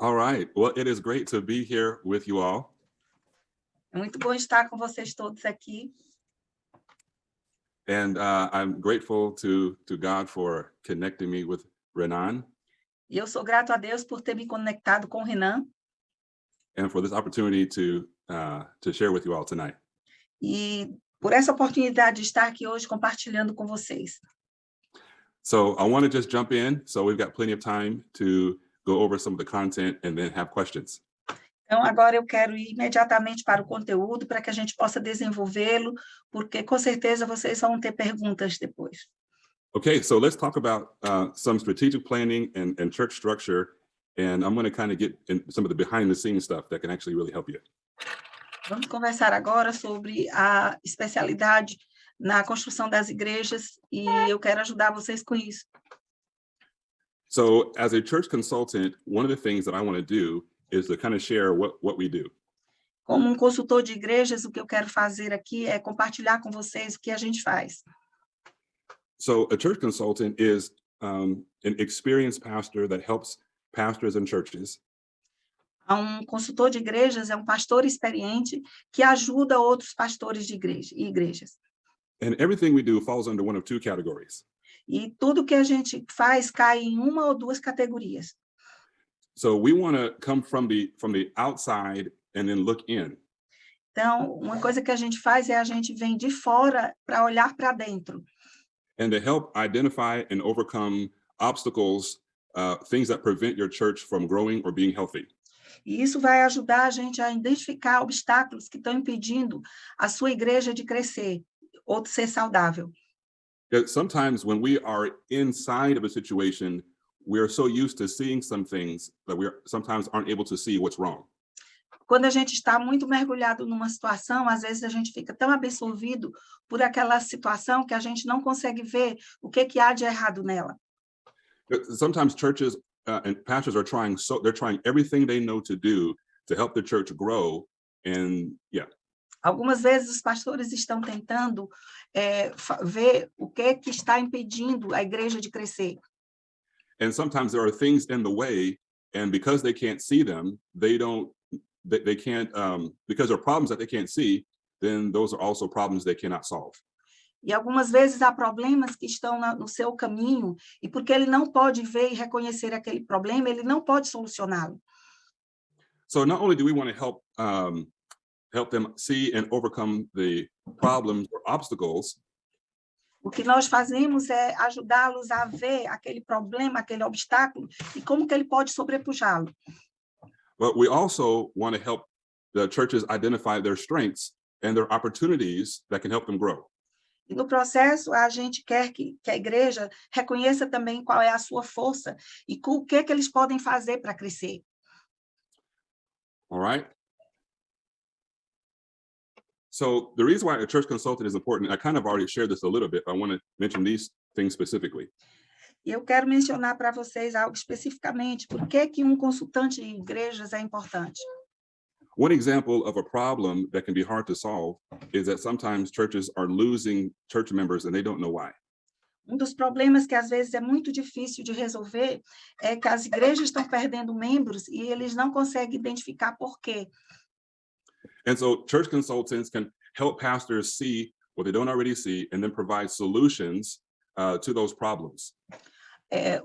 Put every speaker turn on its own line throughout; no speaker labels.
All right. Well, it is great to be here with you all.
É muito bom estar com vocês todos aqui.
And I'm grateful to God for connecting me with Renan
E eu sou grato a Deus por ter me conectado com o Renan
and for this opportunity to share with you all tonight.
e por essa oportunidade de estar aqui hoje compartilhando com vocês.
So I want to just jump in. So we've got plenty of time to go over some of the content and then have questions.
Então, agora eu quero ir imediatamente para o conteúdo para que a gente possa desenvolvê-lo, porque com certeza vocês vão ter perguntas depois.
Okay, so let's talk about some strategic planning and church structure. And I'm going to kind of get in some of the behind the scenes stuff that can actually really help you.
Vamos conversar agora sobre a especialidade na construção das igrejas e eu quero ajudar vocês com isso.
So as a church consultant, one of the things that I want to do is to kind of share what we do.
Como consultor de igrejas, o que eu quero fazer aqui é compartilhar com vocês o que a gente faz.
So a church consultant is an experienced pastor that helps pastors and churches
Consultor de igrejas é pastor experiente que ajuda outros pastores de igreja e igrejas.
And everything we do falls under one of two categories.
E tudo que a gente faz cai em uma ou duas categorias.
So we want to come from the outside and then look in.
Então, uma coisa que a gente faz é a gente vem de fora para olhar para dentro.
And to help identify and overcome obstacles, things that prevent your church from growing or being healthy.
E isso vai ajudar a gente a identificar obstáculos que estão impedindo a sua igreja de crescer ou de ser saudável.
Sometimes when we are inside of a situation, we are so used to seeing some things that we sometimes aren't able to see what's wrong.
Quando a gente está muito mergulhado numa situação, às vezes a gente fica tão absorvido por aquela situação que a gente não consegue ver o que há de errado nela.
Sometimes churches and pastors are they're trying everything they know to do to help the church grow, and
Algumas vezes os pastores estão tentando ver o que está impedindo a igreja de crescer.
And sometimes there are things in the way, and because they can't see them, they can't because there are problems that they can't see, then those are also problems they cannot solve.
E algumas vezes há problemas que estão no seu caminho, e porque ele não pode ver e reconhecer aquele problema, ele não pode solucioná-lo.
So not only do we want to help them see and overcome the problems or obstacles,
o que nós fazemos é ajudá-los a ver aquele problema, aquele obstáculo, e como que ele pode sobrepujá-lo.
but we also want to help the churches identify their strengths and their opportunities that can help them grow.
E no processo, a gente quer que a igreja reconheça também qual é a sua força e o que eles podem fazer para crescer.
All right? So the reason why a church consultant is important, I kind of already shared this a little bit, but I want to mention these things specifically.
E eu quero mencionar para vocês algo especificamente, por que consultante de igrejas é importante.
One example of a problem that can be hard to solve is that sometimes churches are losing church members and they don't know why.
Dos problemas que às vezes é muito difícil de resolver é que as igrejas estão perdendo membros e eles não conseguem identificar por quê.
And so church consultants can help pastors see what they don't already see and then provide solutions to those problems.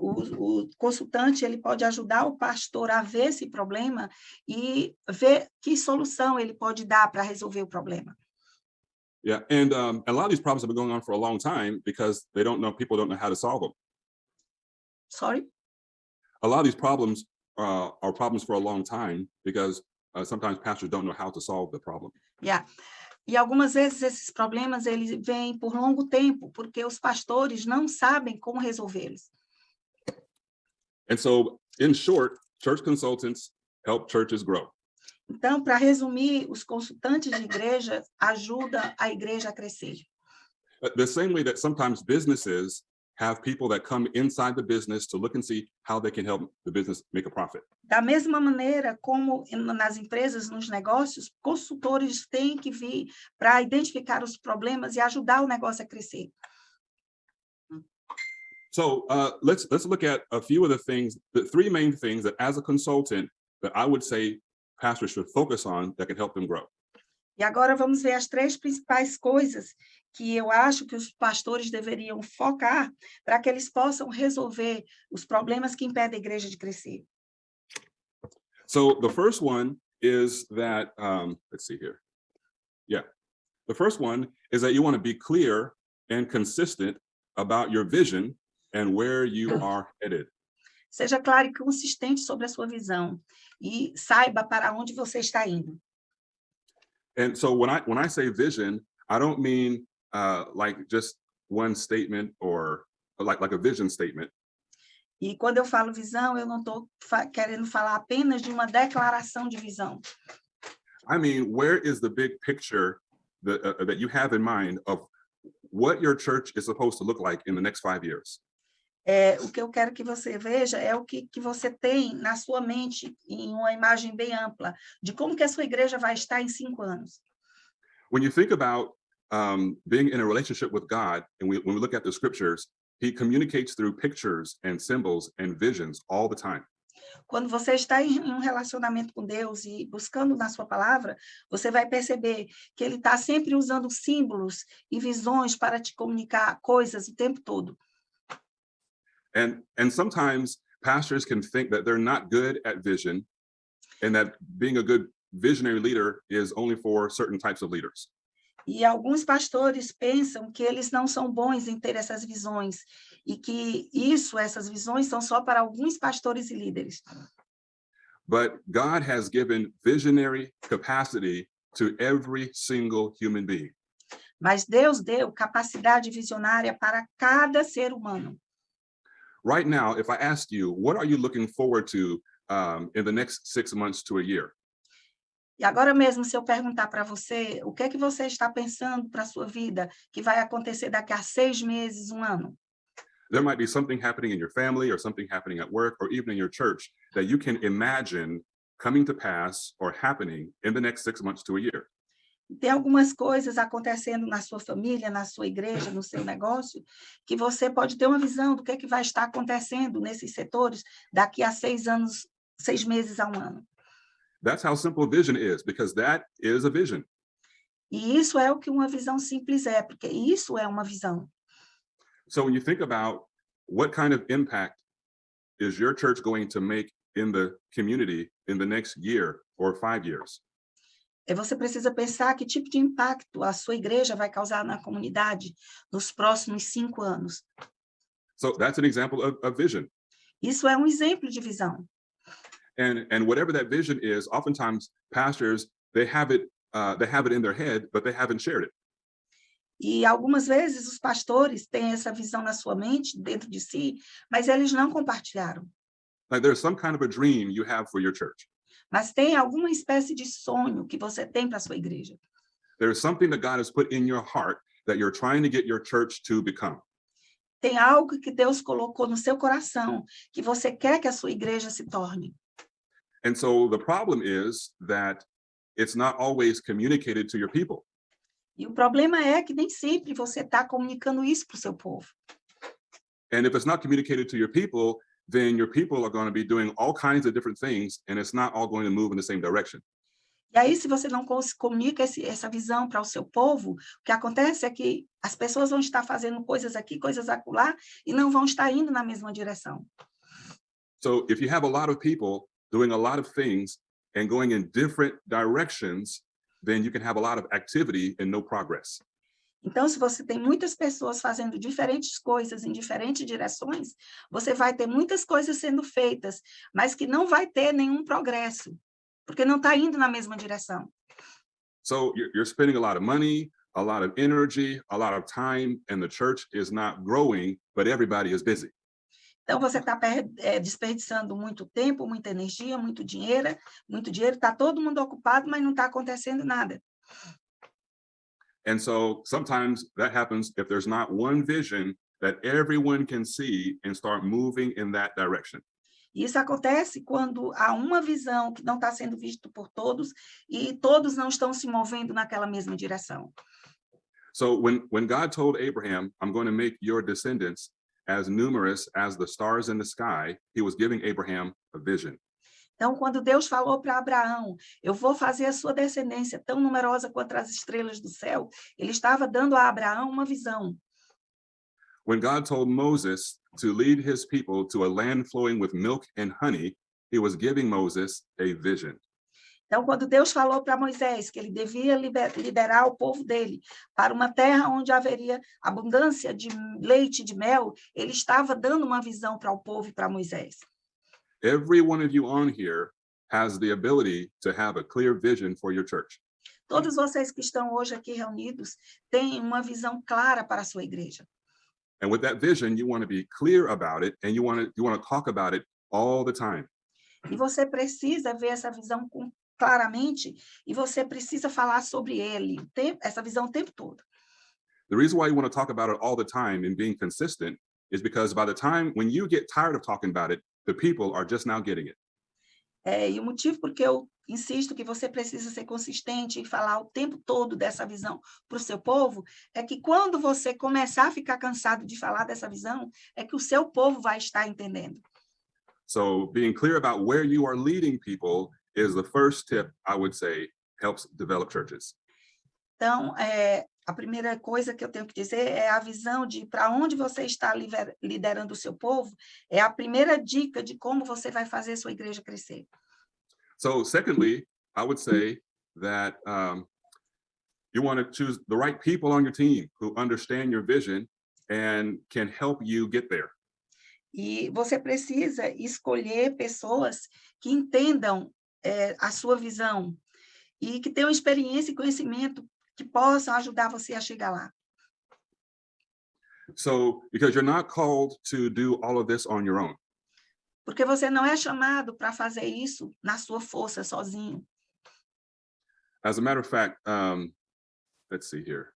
O consultante ele pode ajudar o pastor a ver esse problema e ver que solução ele pode dar para resolver o problema.
Yeah, and a lot of these problems have been going on for a long time because people don't know how to solve them.
Sorry?
A lot of these problems are problems for a long time because sometimes pastors don't know how to solve the problem.
Yeah. E algumas vezes esses problemas eles vêm por longo tempo, porque os pastores não sabem como resolvê-los.
And so, in short, church consultants help churches grow.
Então, para resumir, os consultantes de igreja ajudam a igreja a crescer.
The same way that sometimes businesses have people that come inside the business to look and see how they can help the business make a profit.
Da mesma maneira como nas empresas, nos negócios, consultores têm que vir para identificar os problemas e ajudar o negócio a crescer.
So let's look at a few of the three main things that as a consultant that I would say pastors should focus on that can help them grow.
E agora vamos ver as 3 principais coisas que eu acho que os pastores deveriam focar para que eles possam resolver os problemas que impedem a igreja de crescer.
So the first one is that, let's see here. Yeah, the first one is that you want to be clear and consistent about your vision and where you are headed.
Seja claro e consistente sobre a sua visão e saiba para onde você está indo.
And so when I say vision, I don't mean like just one statement or like a vision statement.
E quando eu falo visão, eu não estou querendo falar apenas de uma declaração de visão.
I mean, where is the big picture that you have in mind of what your church is supposed to look like in the next 5 years?
O que eu quero que você veja é o que você tem na sua mente, em uma imagem bem ampla, de como que a sua igreja vai estar em 5 anos.
When you think about being in a relationship with God, and when we look at the scriptures, he communicates through pictures and symbols and visions all the time.
Quando você está em um relacionamento com Deus e buscando na sua palavra, você vai perceber que ele está sempre usando símbolos e visões para te comunicar coisas o tempo todo.
And sometimes pastors can think that they're not good at vision and that being a good visionary leader is only for certain types of leaders.
E alguns pastores pensam que eles não são bons em ter essas visões e que essas visões são só para alguns pastores e líderes.
But God has given visionary capacity to every single human being.
Mas Deus deu capacidade visionária para cada ser humano.
Right now, if I asked you, what are you looking forward to in the next 6 months to a year?
E agora mesmo, se eu perguntar para você, o que é que você está pensando para a sua vida que vai acontecer daqui a 6 meses, 1 ano?
There might be something happening in your family or something happening at work or even in your church that you can imagine coming to pass or happening in the next 6 months to a year.
Tem algumas coisas acontecendo na sua família, na sua igreja, no seu negócio, que você pode ter uma visão do que é que vai estar acontecendo nesses setores daqui a 6 anos, 6 meses a 1 ano.
That's how simple vision is, because that is a vision.
E isso é o que uma visão simples é, porque isso é uma visão.
So when you think about what kind of impact is your church going to make in the community in the next year or 5 years?
Você precisa pensar que tipo de impacto a sua igreja vai causar na comunidade nos próximos 5 anos.
So that's an example of vision.
Isso é um exemplo de visão.
And whatever that vision is, oftentimes pastors, they have it in their head, but they haven't shared it.
E algumas vezes os pastores têm essa visão na sua mente, dentro de si, mas eles não compartilharam.
Like there's some kind of a dream you have for your church.
Mas tem alguma espécie de sonho que você tem para a sua igreja.
There's something that God has put in your heart that you're trying to get your church to become.
Tem algo que Deus colocou no seu coração que você quer que a sua igreja se torne.
And so the problem is that it's not always communicated to your people.
E o problema é que nem sempre você está comunicando isso para o seu povo.
And if it's not communicated to your people, then your people are going to be doing all kinds of different things, and it's not all going to move in the same direction.
E aí, se você não comunica essa visão para o seu povo, o que acontece é que as pessoas vão estar fazendo coisas aqui, coisas acolá, e não vão estar indo na mesma direção.
So if you have a lot of people doing a lot of things and going in different directions, then you can have a lot of activity and no progress.
Então, se você tem muitas pessoas fazendo diferentes coisas em diferentes direções, você vai ter muitas coisas sendo feitas, mas que não vai ter nenhum progresso, porque não está indo na mesma direção.
So you're spending a lot of money, a lot of energy, a lot of time, and the church is not growing, but everybody is busy.
Então, você está desperdiçando muito tempo, muita energia, muito dinheiro, está todo mundo ocupado, mas não está acontecendo nada.
And so sometimes that happens if there's not one vision that everyone can see and start moving in that direction.
Isso acontece quando há uma visão que não está sendo vista por todos e todos não estão se movendo naquela mesma direção.
So when God told Abraham, I'm going to make your descendants as numerous as the stars in the sky, he was giving Abraham a vision.
Então, quando Deus falou para Abraão, eu vou fazer a sua descendência tão numerosa quanto as estrelas do céu, ele estava dando a Abraão uma visão.
When God told Moses to lead his people to a land flowing with milk and honey, he was giving Moses a vision.
Então, quando Deus falou para Moisés que ele devia liderar o povo dele para uma terra onde haveria abundância de leite e de mel, ele estava dando uma visão para o povo e para Moisés.
Every one of you on here has the ability to have a clear vision for your church.
Todos vocês que estão hoje aqui reunidos têm uma visão clara para a sua igreja.
And with that vision, you want to be clear about it, and you want to talk about it all the time.
E você precisa ver essa visão claramente e você precisa falar sobre ele, essa visão o tempo todo.
The reason why you want to talk about it all the time and being consistent is because by the time when you get tired of talking about it, the people are just now getting it.
E o motivo porque eu insisto que você precisa ser consistente e falar o tempo todo dessa visão para o seu povo, é que quando você começar a ficar cansado de falar dessa visão, é que o seu povo vai estar entendendo.
So being clear about where you are leading people is the first tip, I would say, helps develop churches.
Então, a primeira coisa que eu tenho que dizer é a visão de para onde você está liderando o seu povo, é a primeira dica de como você vai fazer a sua igreja crescer.
So secondly, I would say that you want to choose the right people on your team who understand your vision and can help you get there.
E você precisa escolher pessoas que entendam a sua visão e que tenham experiência e conhecimento que possam ajudar você a chegar lá.
So, because you're not called to do all of this on your own.
Porque você não é chamado para fazer isso na sua força, sozinho.
As a matter of fact, let's see here.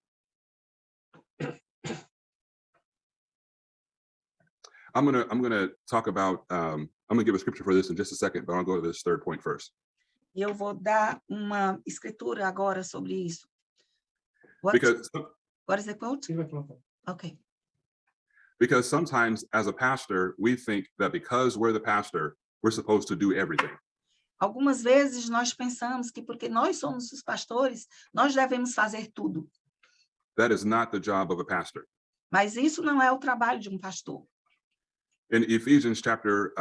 I'm gonna talk about. I'm gonna give a scripture for this in just a second, but I'll go to this third point first.
E eu vou dar uma escritura agora sobre isso. What is the quote? Okay.
Because sometimes as a pastor, we think that because we're the pastor, we're supposed to do everything.
Algumas vezes nós pensamos que porque nós somos os pastores, nós devemos fazer tudo.
That is not the job of a pastor.
Mas isso não é o trabalho de um pastor.
In Ephesians chapter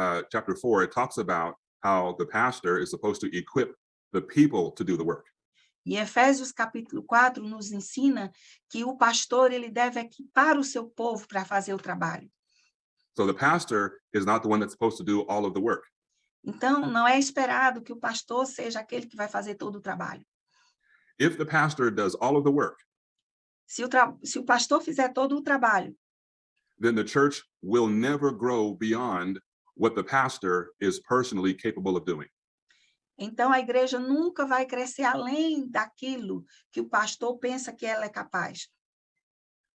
4, it talks about how the pastor is supposed to equip the people to do the work.
E Efésios capítulo 4 nos ensina que o pastor ele deve equipar o seu povo para fazer o trabalho.
So the pastor is not the one that's supposed to do all of the work.
Então, não é esperado que o pastor seja aquele que vai fazer todo o trabalho.
If the pastor does all of the work,
se o pastor fizer todo o trabalho,
then the church will never grow beyond what the pastor is personally capable of doing.
Então a igreja nunca vai crescer além daquilo que o pastor pensa que ela é capaz.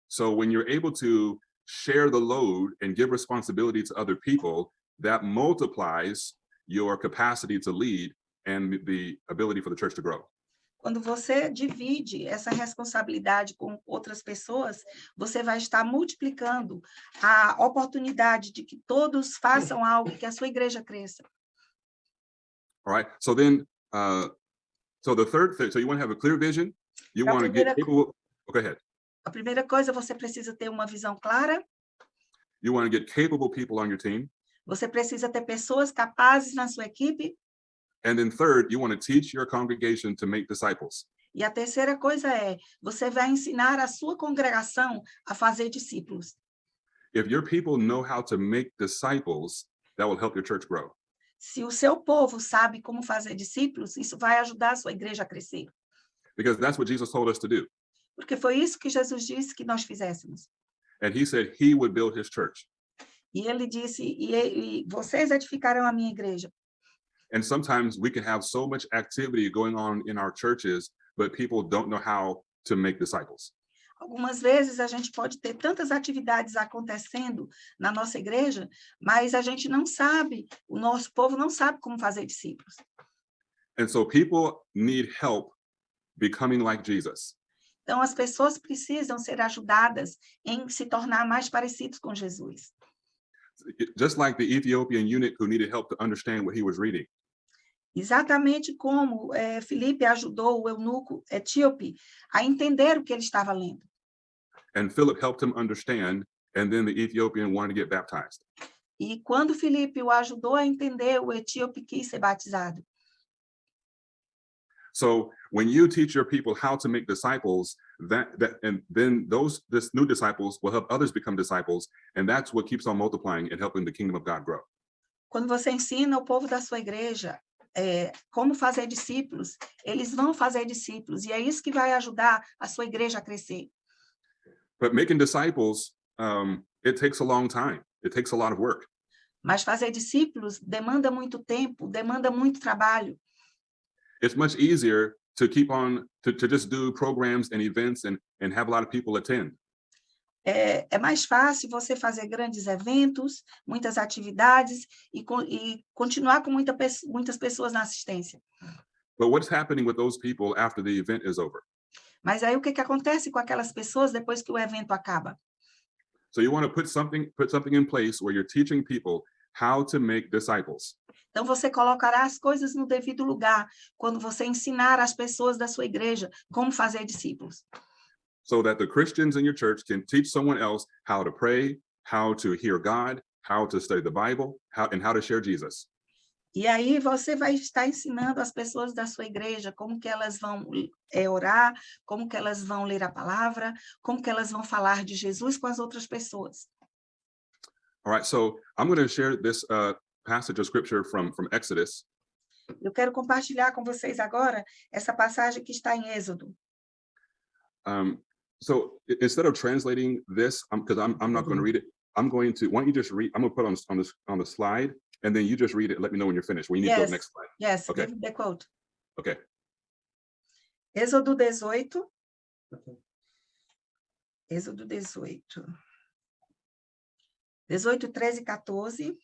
So when you're able to share the load and give responsibility to other people, that multiplies your capacity to lead and the ability for the church to grow.
Quando você divide essa responsabilidade com outras pessoas, você vai estar multiplicando a oportunidade de que todos façam algo, que a sua igreja cresça.
All right. So then, so the third thing, so you want to have a clear vision. You want to get capable. Oh, go ahead.
A primeira coisa, você precisa ter uma visão clara.
You want to get capable people on your team.
Você precisa ter pessoas capazes na sua equipe.
And then third, you want to teach your congregation to make disciples.
E a terceira coisa é, você vai ensinar a sua congregação a fazer discípulos.
If your people know how to make disciples, that will help your church grow.
Se o seu povo sabe como fazer discípulos, isso vai ajudar a sua igreja a crescer.
Because that's what Jesus told us to do.
Porque foi isso que Jesus disse que nós fizéssemos.
And he said he would build his church.
E ele disse, e vocês edificarão a minha igreja.
And sometimes we can have so much activity going on in our churches, but people don't know how to make disciples.
Algumas vezes a gente pode ter tantas atividades acontecendo na nossa igreja, mas a gente não sabe, o nosso povo não sabe como fazer discípulos.
And so people need help becoming like Jesus.
Então as pessoas precisam ser ajudadas em se tornar mais parecidos com Jesus.
Just like the Ethiopian eunuch who needed help to understand what he was reading.
Exatamente como Filipe ajudou o eunuco etíope a entender o que ele estava lendo.
And Philip helped him understand, and then the Ethiopian wanted to get baptized.
E quando Filipe o ajudou a entender, o etíope quis ser batizado.
So when you teach your people how to make disciples, and then this new disciples will help others become disciples, and that's what keeps on multiplying and helping the kingdom of God grow.
Quando você ensina o povo da sua igreja como fazer discípulos, eles vão fazer discípulos, e é isso que vai ajudar a sua igreja a crescer.
But making disciples, it takes a long time. It takes a lot of work.
Mas fazer discípulos demanda muito tempo, demanda muito trabalho.
It's much easier to keep on, to just do programs and events and have a lot of people attend.
É mais fácil você fazer grandes eventos, muitas atividades e continuar com muitas pessoas na assistência.
But what's happening with those people after the event is over?
Mas aí o que acontece com aquelas pessoas depois que o evento acaba?
So you want to put something in place where you're teaching people how to make disciples.
Então você colocará as coisas no devido lugar quando você ensinar as pessoas da sua igreja como fazer discípulos.
So that the Christians in your church can teach someone else how to pray, how to hear God, how to study the Bible, and how to share Jesus.
E aí você vai estar ensinando as pessoas da sua igreja como que elas vão orar, como que elas vão ler a palavra, como que elas vão falar de Jesus com as outras pessoas.
All right, so I'm going to share this passage of scripture from Exodus.
Eu quero compartilhar com vocês agora essa passagem que está em Êxodo.
So instead of translating this, because I'm not going to read it, why don't you just read, I'm going to put on the slide, and then you just read it, let me know when you're finished. We need to go to the next slide.
Yes,
okay.
Give the quote.
Okay.
Êxodo 18. Êxodo 18. 18, 13 e 14.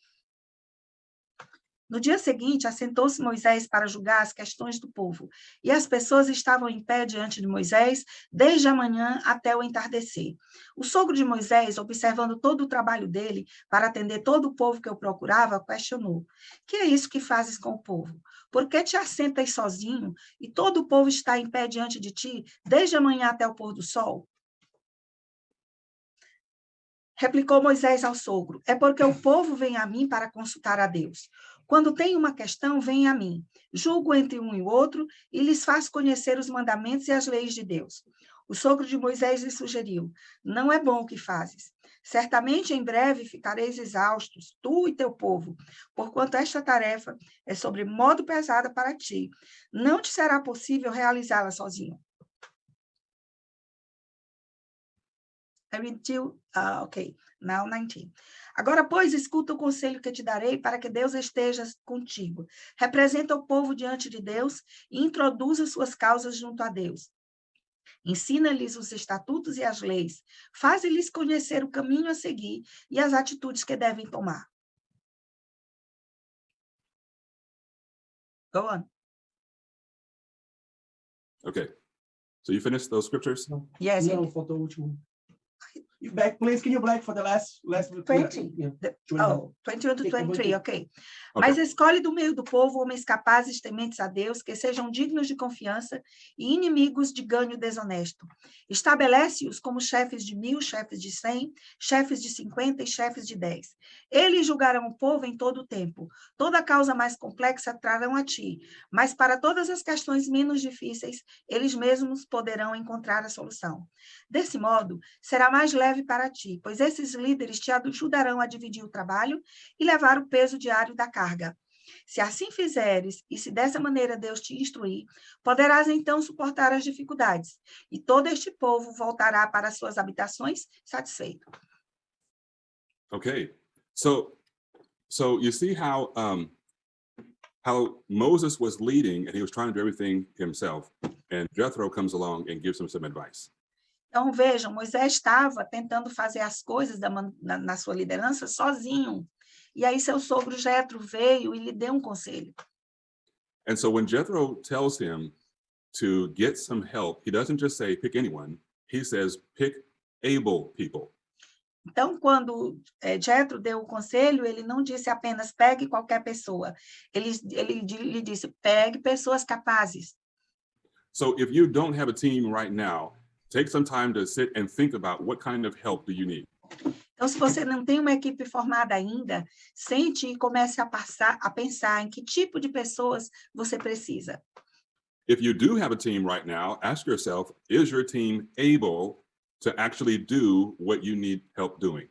No dia seguinte, assentou-se Moisés para julgar as questões do povo, e as pessoas estavam em pé diante de Moisés, desde a manhã até o entardecer. O sogro de Moisés, observando todo o trabalho dele, para atender todo o povo que o procurava, questionou: que é isso que fazes com o povo? Por que te assentas sozinho, e todo o povo está em pé diante de ti, desde a manhã até o pôr do sol? Replicou Moisés ao sogro: é porque o povo vem a mim para consultar a Deus. Quando tem uma questão, vem a mim. Julgo entre um e o outro e lhes faço conhecer os mandamentos e as leis de Deus. O sogro de Moisés lhe sugeriu: não é bom o que fazes. Certamente em breve ficareis exaustos, tu e teu povo, porquanto esta tarefa é sobremodo pesada para ti. Não te será possível realizá-la sozinho. Ok, now 19. Agora, pois, escuta o conselho que te darei para que Deus esteja contigo. Representa o povo diante de Deus e introduza suas causas junto a Deus. Ensina-lhes os estatutos e as leis. Faze-lhes conhecer o caminho a seguir e as atitudes que devem tomar. Go on.
Okay. So you finished those scriptures?
Yes.
No, faltou o último. Back, please, can you black for the last
20.
Yeah.
21 to 23, ok. Mas escolhe do meio do povo homens capazes, tementes a Deus, que sejam dignos de confiança e inimigos de ganho desonesto. Estabelece-os como chefes de 1000, chefes de 100, chefes de 50 e chefes de 10. Eles julgarão o povo em todo o tempo. Toda causa mais complexa trarão a ti, mas para todas as questões menos difíceis, eles mesmos poderão encontrar a solução. Desse modo, será mais leve para ti, pois esses líderes te ajudarão a dividir o trabalho e levar o peso diário da carga. Se assim fizeres, e se dessa maneira Deus te instruir, poderás então suportar as dificuldades, e todo este povo voltará para suas habitações satisfeito.
Okay, so you see how Moses was leading and he was trying to do everything himself, and Jethro comes along and gives him some advice.
Então, vejam, Moisés estava tentando fazer as coisas na sua liderança sozinho. E aí seu sogro Jethro veio e lhe deu um conselho.
And so when Jethro tells him to get some help, he doesn't just say, pick anyone. He says, pick able people.
Então, quando Jethro deu o conselho, ele não disse apenas pegue qualquer pessoa. Ele lhe disse, pegue pessoas capazes.
So if you don't have a team right now, take some time to sit and think about what kind of help do you need.
Então, se você não tem uma equipe formada ainda, sente e comece a pensar em que tipo de pessoas você precisa.
If you do have a team right now, ask yourself, is your team able to actually do what you need help doing?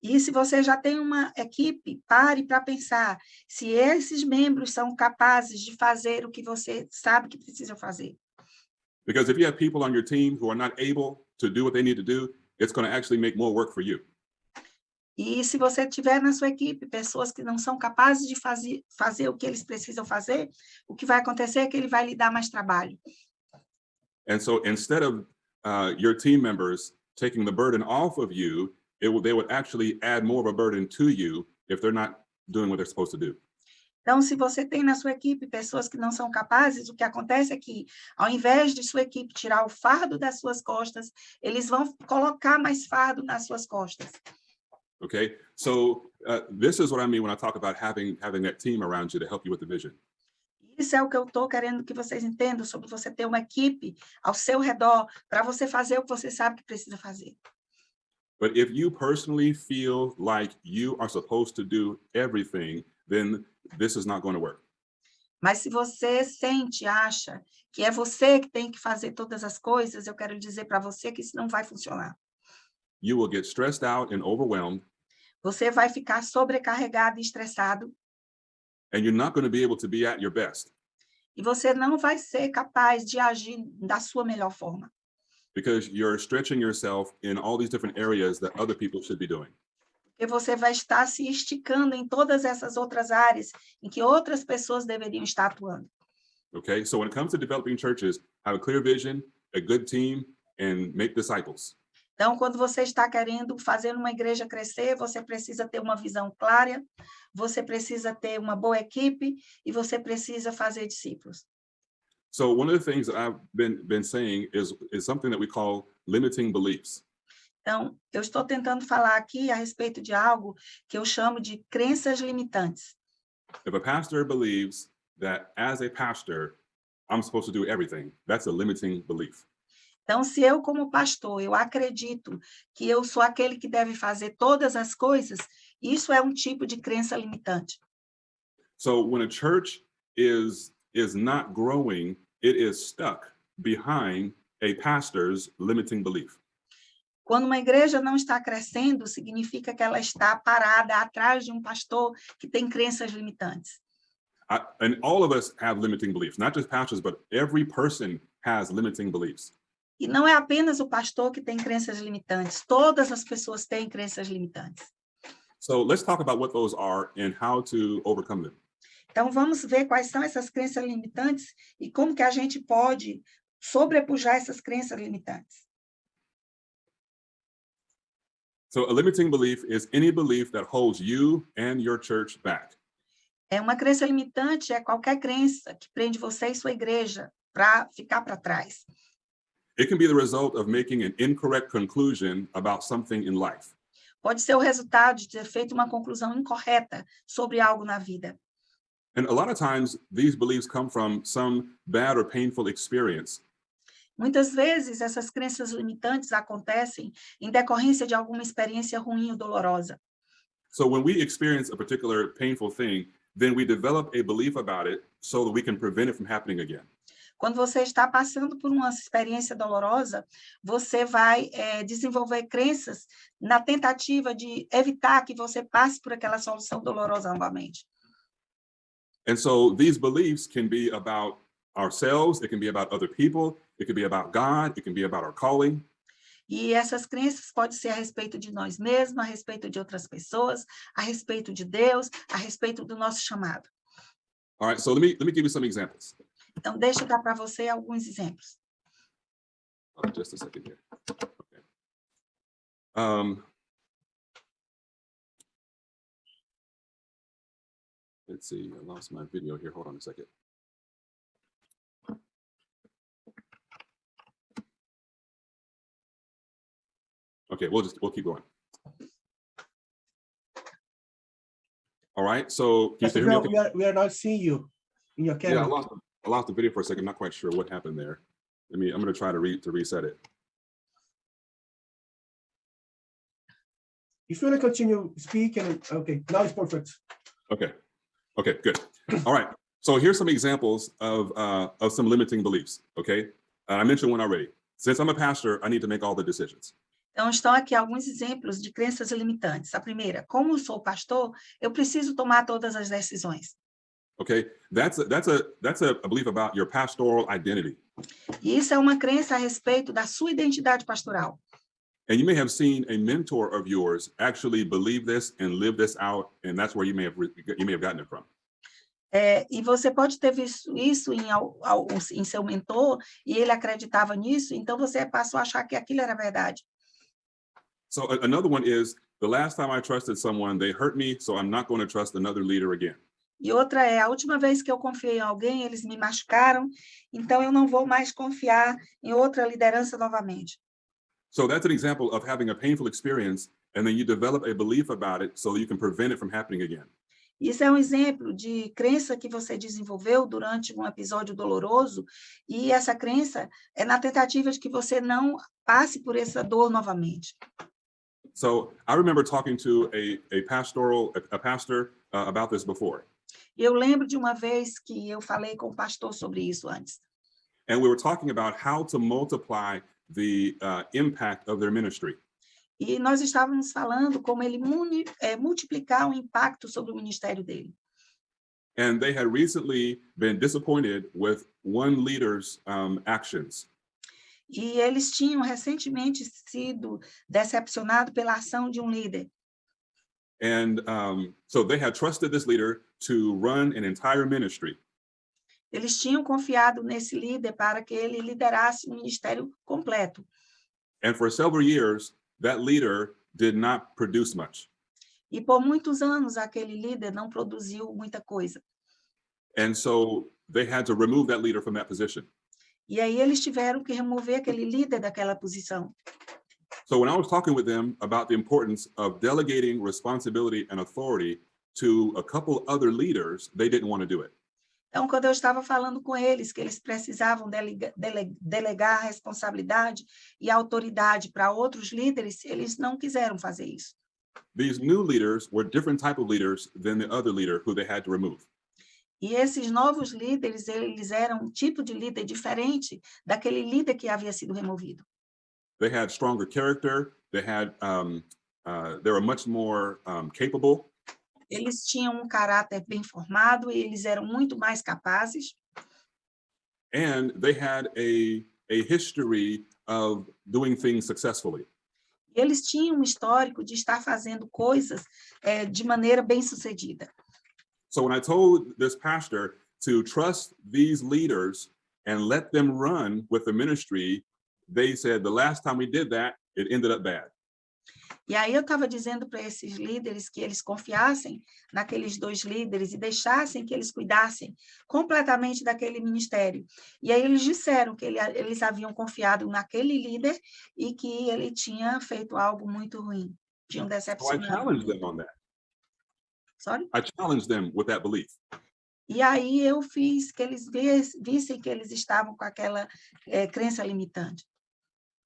E se você já tem uma equipe, pare para pensar se esses membros são capazes de fazer o que você sabe que precisa fazer.
Because if you have people on your team who are not able to do what they need to do, it's going to actually make more work for you.
E se você tiver na sua equipe pessoas que não são capazes de fazer o que eles precisam fazer, o que vai acontecer é que ele vai lhe dar mais trabalho.
And so instead of your team members taking the burden off of you, they would actually add more of a burden to you if they're not doing what they're supposed to do.
Então, se você tem na sua equipe pessoas que não são capazes, o que acontece é que, ao invés de sua equipe tirar o fardo das suas costas, eles vão colocar mais fardo nas suas costas.
Okay, so this is what I mean when I talk about having that team around you to help you with the vision.
Isso é o que eu estou querendo que vocês entendam sobre você ter uma equipe ao seu redor para você fazer o que você sabe que precisa fazer.
But if you personally feel like you are supposed to do everything, then this is not going to work.
Mas se você sente, acha que é você que tem que fazer todas as coisas, eu quero dizer para você que isso não vai funcionar.
You will get stressed out and overwhelmed,
Você vai ficar sobrecarregado e estressado,
and you're not going to be able to be at your best
e você não vai ser capaz de agir da sua melhor forma.
because you're stretching yourself in all these different areas that other people should be doing.
Porque você vai estar se esticando em todas essas outras áreas em que outras pessoas deveriam estar atuando.
Okay, so when it comes to developing churches, have a clear vision, a good team, and make disciples.
Então, quando você está querendo fazer uma igreja crescer, você precisa ter uma visão clara, você precisa ter uma boa equipe e você precisa fazer discípulos.
So one of the things that I've been saying is something that we call limiting beliefs.
Então, eu estou tentando falar aqui a respeito de algo que eu chamo de crenças limitantes.
If a pastor believes that as a pastor, I'm supposed to do everything, that's a limiting belief.
Então, se eu, como pastor, eu acredito que eu sou aquele que deve fazer todas as coisas, isso é um tipo de crença limitante.
So when a church is not growing, it is stuck behind a pastor's limiting belief.
Quando uma igreja não está crescendo, significa que ela está parada atrás de um pastor que tem crenças limitantes.
And all of us have limiting beliefs, not just pastors, but every person has limiting beliefs.
E não é apenas o pastor que tem crenças limitantes, todas as pessoas têm crenças limitantes.
So let's talk about what those are and how to overcome them.
Então, vamos ver quais são essas crenças limitantes e como que a gente pode sobrepujar essas crenças limitantes.
So a limiting belief is any belief that holds you and your church back.
Uma crença limitante é qualquer crença que prende você e sua igreja para ficar para trás.
It can be the result of making an incorrect conclusion about something in life.
Pode ser o resultado de ter feito uma conclusão incorreta sobre algo na vida.
And a lot of times, these beliefs come from some bad or painful experience.
Muitas vezes, essas crenças limitantes acontecem em decorrência de alguma experiência ruim ou dolorosa.
So when we experience a particular painful thing, then we develop a belief about it so that we can prevent it from happening again.
Quando você está passando por uma experiência dolorosa, você vai desenvolver crenças na tentativa de evitar que você passe por aquela solução dolorosa novamente.
And so these beliefs can be about ourselves, it can be about other people, it can be about God, it can be about our calling.
E essas crenças podem ser a respeito de nós mesmos, a respeito de outras pessoas, a respeito de Deus, a respeito do nosso chamado.
All right, so let me give you some examples.
Então, deixa eu dar para você alguns exemplos.
Just a second here. Okay. Let's see, I lost my video here. Hold on a second. Okay, we'll keep going. All right, so can you
Pastor
still hear me?
Joe,
Okay?
we are not seeing you in your
Yeah,
camera.
I lost the video for a second. Not quite sure what happened there. I'm going to try to reset it.
If you want to continue speaking, okay, now it's perfect.
Okay, good. All right, so here's some examples of some limiting beliefs, okay? I mentioned one already. Since I'm a pastor, I need to make all the decisions.
Então, estão aqui alguns exemplos de crenças limitantes. A primeira, como eu sou pastor, eu preciso tomar todas as decisões.
Okay, that's a belief about your pastoral identity.
E isso é uma crença a respeito da sua identidade pastoral.
And you may have seen a mentor of yours actually believe this and live this out, and that's where you may have gotten it from.
E você pode ter visto isso em seu mentor, e ele acreditava nisso, então você passou a achar que aquilo era verdade.
So another one is, the last time I trusted someone, they hurt me, so I'm not going to trust another leader again.
E outra é, a última vez que eu confiei em alguém, eles me machucaram, então eu não vou mais confiar em outra liderança novamente.
So that's an example of having a painful experience, and then you develop a belief about it so you can prevent it from happening again.
Isso é um exemplo de crença que você desenvolveu durante um episódio doloroso, e essa crença é na tentativa de que você não passe por essa dor novamente.
So I remember talking to a pastor about this before.
Eu lembro de uma vez que eu falei com o pastor sobre isso antes.
And we were talking about how to multiply the impact of their ministry.
E nós estávamos falando como ele multiplicar o impacto sobre o ministério dele.
And they had recently been disappointed with one leader's actions.
E eles tinham recentemente sido decepcionados pela ação de um líder.
And so they had trusted this leader to run an entire ministry.
Eles tinham confiado nesse líder para que ele liderasse um ministério completo.
And for several years, that leader did not produce much.
E por muitos anos, aquele líder não produziu muita coisa.
And so they had to remove that leader from that position.
E aí eles tiveram que remover aquele líder daquela posição.
So when I was talking with them about the importance of delegating responsibility and authority to a couple other leaders, they didn't want to do it.
Então, quando eu estava falando com eles que eles precisavam delegar a responsabilidade e a autoridade para outros líderes, eles não quiseram fazer isso.
These new leaders were different type of leaders than the other leader who they had to remove.
E esses novos líderes, eles eram um tipo de líder diferente daquele líder que havia sido removido.
They had stronger character. They were much more capable.
Eles tinham um caráter bem formado e eles eram muito mais capazes.
And they had a history of doing things successfully.
Eles tinham um histórico de estar fazendo coisas de maneira bem-sucedida.
So when I told this pastor to trust these leaders and let them run with the ministry, they said the last time we did that, it ended up bad.
E aí eu estava dizendo para esses líderes que eles confiassem naqueles dois líderes e deixassem que eles cuidassem completamente daquele ministério. E aí eles disseram que eles haviam confiado naquele líder e que ele tinha feito algo muito ruim. Tinham
So I
decepcionado.
challenged them on that.
Sorry?
I challenged them with that belief.
E aí eu fiz que eles vissem que eles estavam com aquela crença limitante.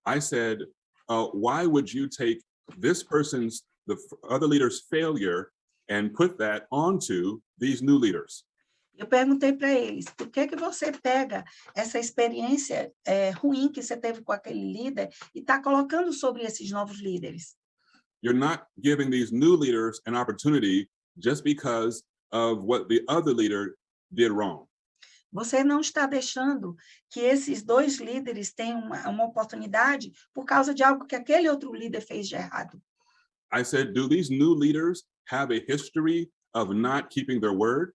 I said, why would you take this the other leader's failure and put that onto these new leaders?
Eu perguntei para eles, por que você pega essa experiência ruim que você teve com aquele líder e está colocando sobre esses novos líderes?
You're not giving these new leaders an opportunity just because of what the other leader did wrong.
Você não está deixando que esses dois líderes tenham uma oportunidade por causa de algo que aquele outro líder fez de errado.
I said, do these new leaders have a history of not keeping their word?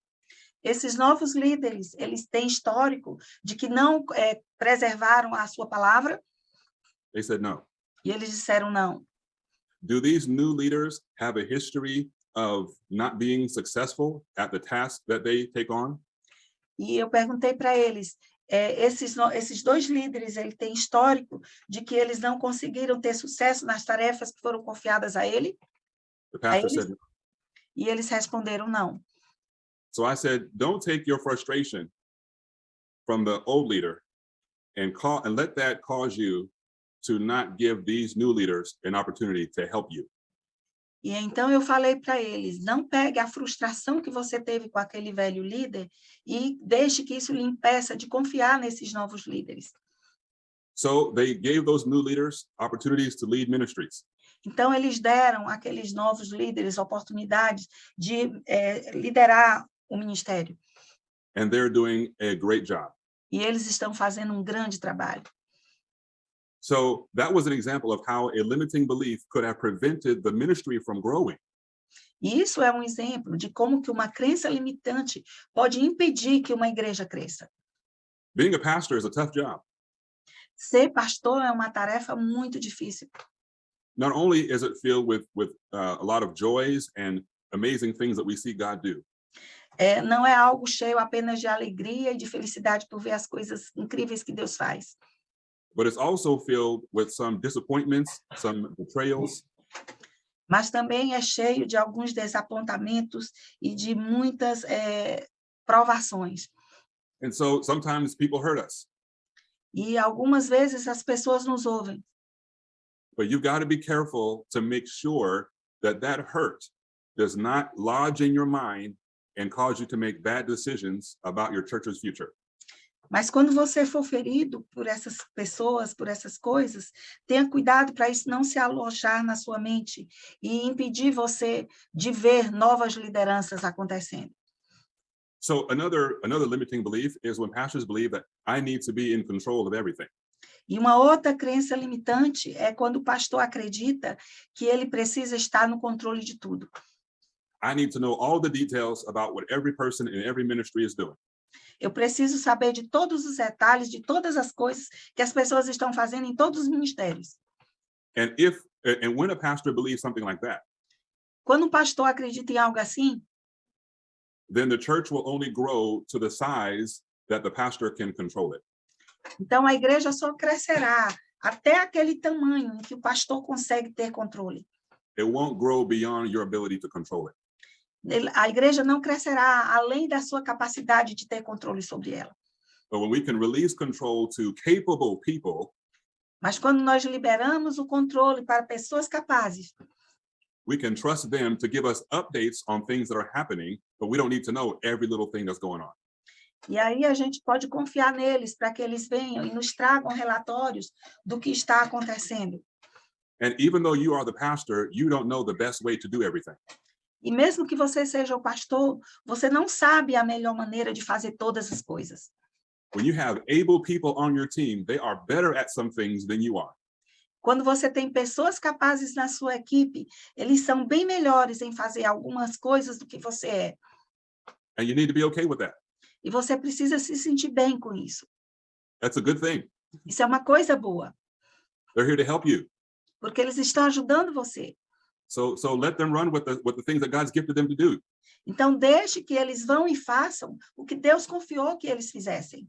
Esses novos líderes, eles têm histórico de que não preservaram a sua palavra?
They said no.
E eles disseram não.
Do these new leaders have a history of not being successful at the task that they take on?
E eu perguntei para eles, esses dois líderes, ele tem histórico de que eles não conseguiram ter sucesso nas tarefas que foram confiadas a ele,
The pastor said,
e eles responderam não.
so I said, don't take your frustration from the old leader and let that cause you to not give these new leaders an opportunity to help you.
E então eu falei para eles, não pegue a frustração que você teve com aquele velho líder e deixe que isso lhe impeça de confiar nesses novos líderes.
So they gave those new leaders opportunities to lead ministries.
Então eles deram àqueles novos líderes oportunidades de liderar o ministério.
And they're doing a great job.
E eles estão fazendo um grande trabalho.
So that was an example of how a limiting belief could have prevented the ministry from growing.
E isso é um exemplo de como que uma crença limitante pode impedir que uma igreja cresça.
Being a pastor is a tough job.
Ser pastor é uma tarefa muito difícil.
Not only is it filled with a lot of joys and amazing things that we see God do,
Não é algo cheio apenas de alegria e de felicidade por ver as coisas incríveis que Deus faz.
but it's also filled with some disappointments, some betrayals,
Mas também é cheio de alguns desapontamentos e de muitas provações.
and so sometimes people hurt us.
E algumas vezes as pessoas nos ouvem.
But you've got to be careful to make sure that that hurt does not lodge in your mind and cause you to make bad decisions about your church's future.
Mas quando você for ferido por essas pessoas, por essas coisas, tenha cuidado para isso não se alojar na sua mente e impedir você de ver novas lideranças acontecendo.
So another limiting belief is when pastors believe that I need to be in control of everything.
E uma outra crença limitante é quando o pastor acredita que ele precisa estar no controle de tudo.
I need to know all the details about what every person in every ministry is doing.
Eu preciso saber de todos os detalhes, de todas as coisas que as pessoas estão fazendo em todos os ministérios.
And when a pastor believes something like that,
Quando um pastor acredita em algo assim,
then the church will only grow to the size that the pastor can control it.
então a igreja só crescerá até aquele tamanho em que o pastor consegue ter controle.
It won't grow beyond your ability to control it.
A igreja não crescerá além da sua capacidade de ter controle sobre ela.
But when we can release control to capable people,
Mas quando nós liberamos o controle para pessoas capazes,
we can trust them to give us updates on things that are happening, but we don't need to know every little thing that's going on.
e aí a gente pode confiar neles para que eles venham e nos tragam relatórios do que está acontecendo.
And even though you are the pastor, you don't know the best way to do everything.
E mesmo que você seja o pastor, você não sabe a melhor maneira de fazer todas as coisas.
When you have able people on your team, they are better at some things than you are.
Quando você tem pessoas capazes na sua equipe, eles são bem melhores em fazer algumas coisas do que você é.
And you need to be okay with that.
E você precisa se sentir bem com isso.
That's a good thing.
Isso é uma coisa boa,
They're here to help you.
porque eles estão ajudando você.
So let them run with the things that God's gifted them to do.
Então, deixe que eles vão e façam o que Deus confiou que eles fizessem.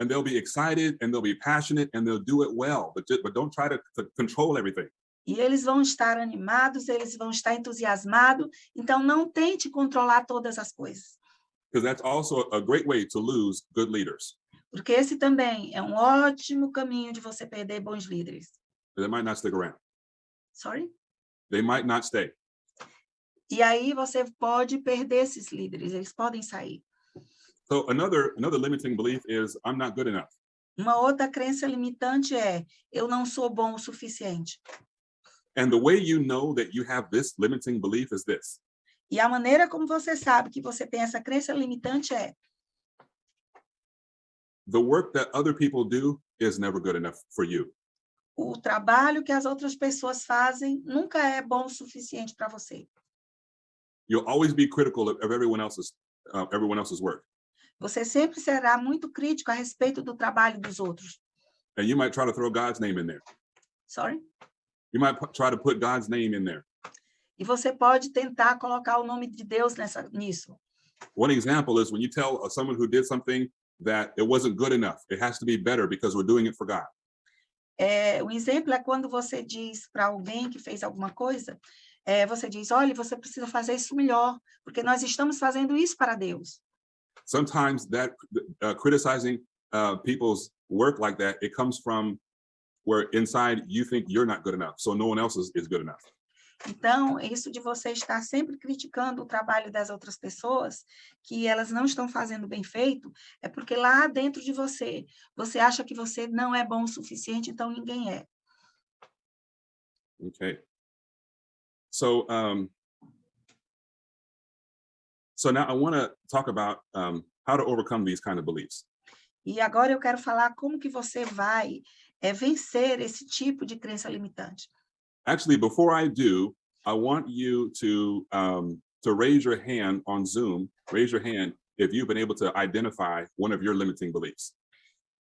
And they'll be excited and they'll be passionate and they'll do it well, but don't try to control everything.
E eles vão estar animados, eles vão estar entusiasmados. Então, não tente controlar todas as coisas.
Because that's also a great way to lose good leaders.
Porque esse também é um ótimo caminho de você perder bons líderes.
They might not stick around.
Sorry?
They might not stay.
E aí você pode perder esses líderes, eles podem sair.
So another limiting belief is I'm not good enough.
Uma outra crença limitante é eu não sou bom o suficiente.
And the way you know that you have this limiting belief is this.
E a maneira como você sabe que você tem essa crença limitante é
The work that other people do is never good enough for you.
o trabalho que as outras pessoas fazem nunca é bom o suficiente para você.
You'll always be critical of everyone else's work.
Você sempre será muito crítico a respeito do trabalho dos outros.
And you might try to throw God's name in there.
Sorry?
You might try to put God's name in there.
E você pode tentar colocar o nome de Deus nisso.
One example is when you tell someone who did something that it wasn't good enough. It has to be better because we're doing it for God.
O exemplo é quando você diz para alguém que fez alguma coisa, você diz, olha, você precisa fazer isso melhor, porque nós estamos fazendo isso para Deus.
Sometimes that criticizing people's work like that, it comes from where inside you think you're not good enough, so no one else is good enough.
Então, isso de você estar sempre criticando o trabalho das outras pessoas, que elas não estão fazendo bem feito, é porque lá dentro de você, você acha que você não é bom o suficiente, então ninguém é.
Okay. So, so now I want to talk about how to overcome these kind of beliefs.
E agora eu quero falar como que você vai vencer esse tipo de crença limitante.
Actually, before I do, I want you to raise your hand on Zoom. Raise your hand if you've been able to identify one of your limiting beliefs.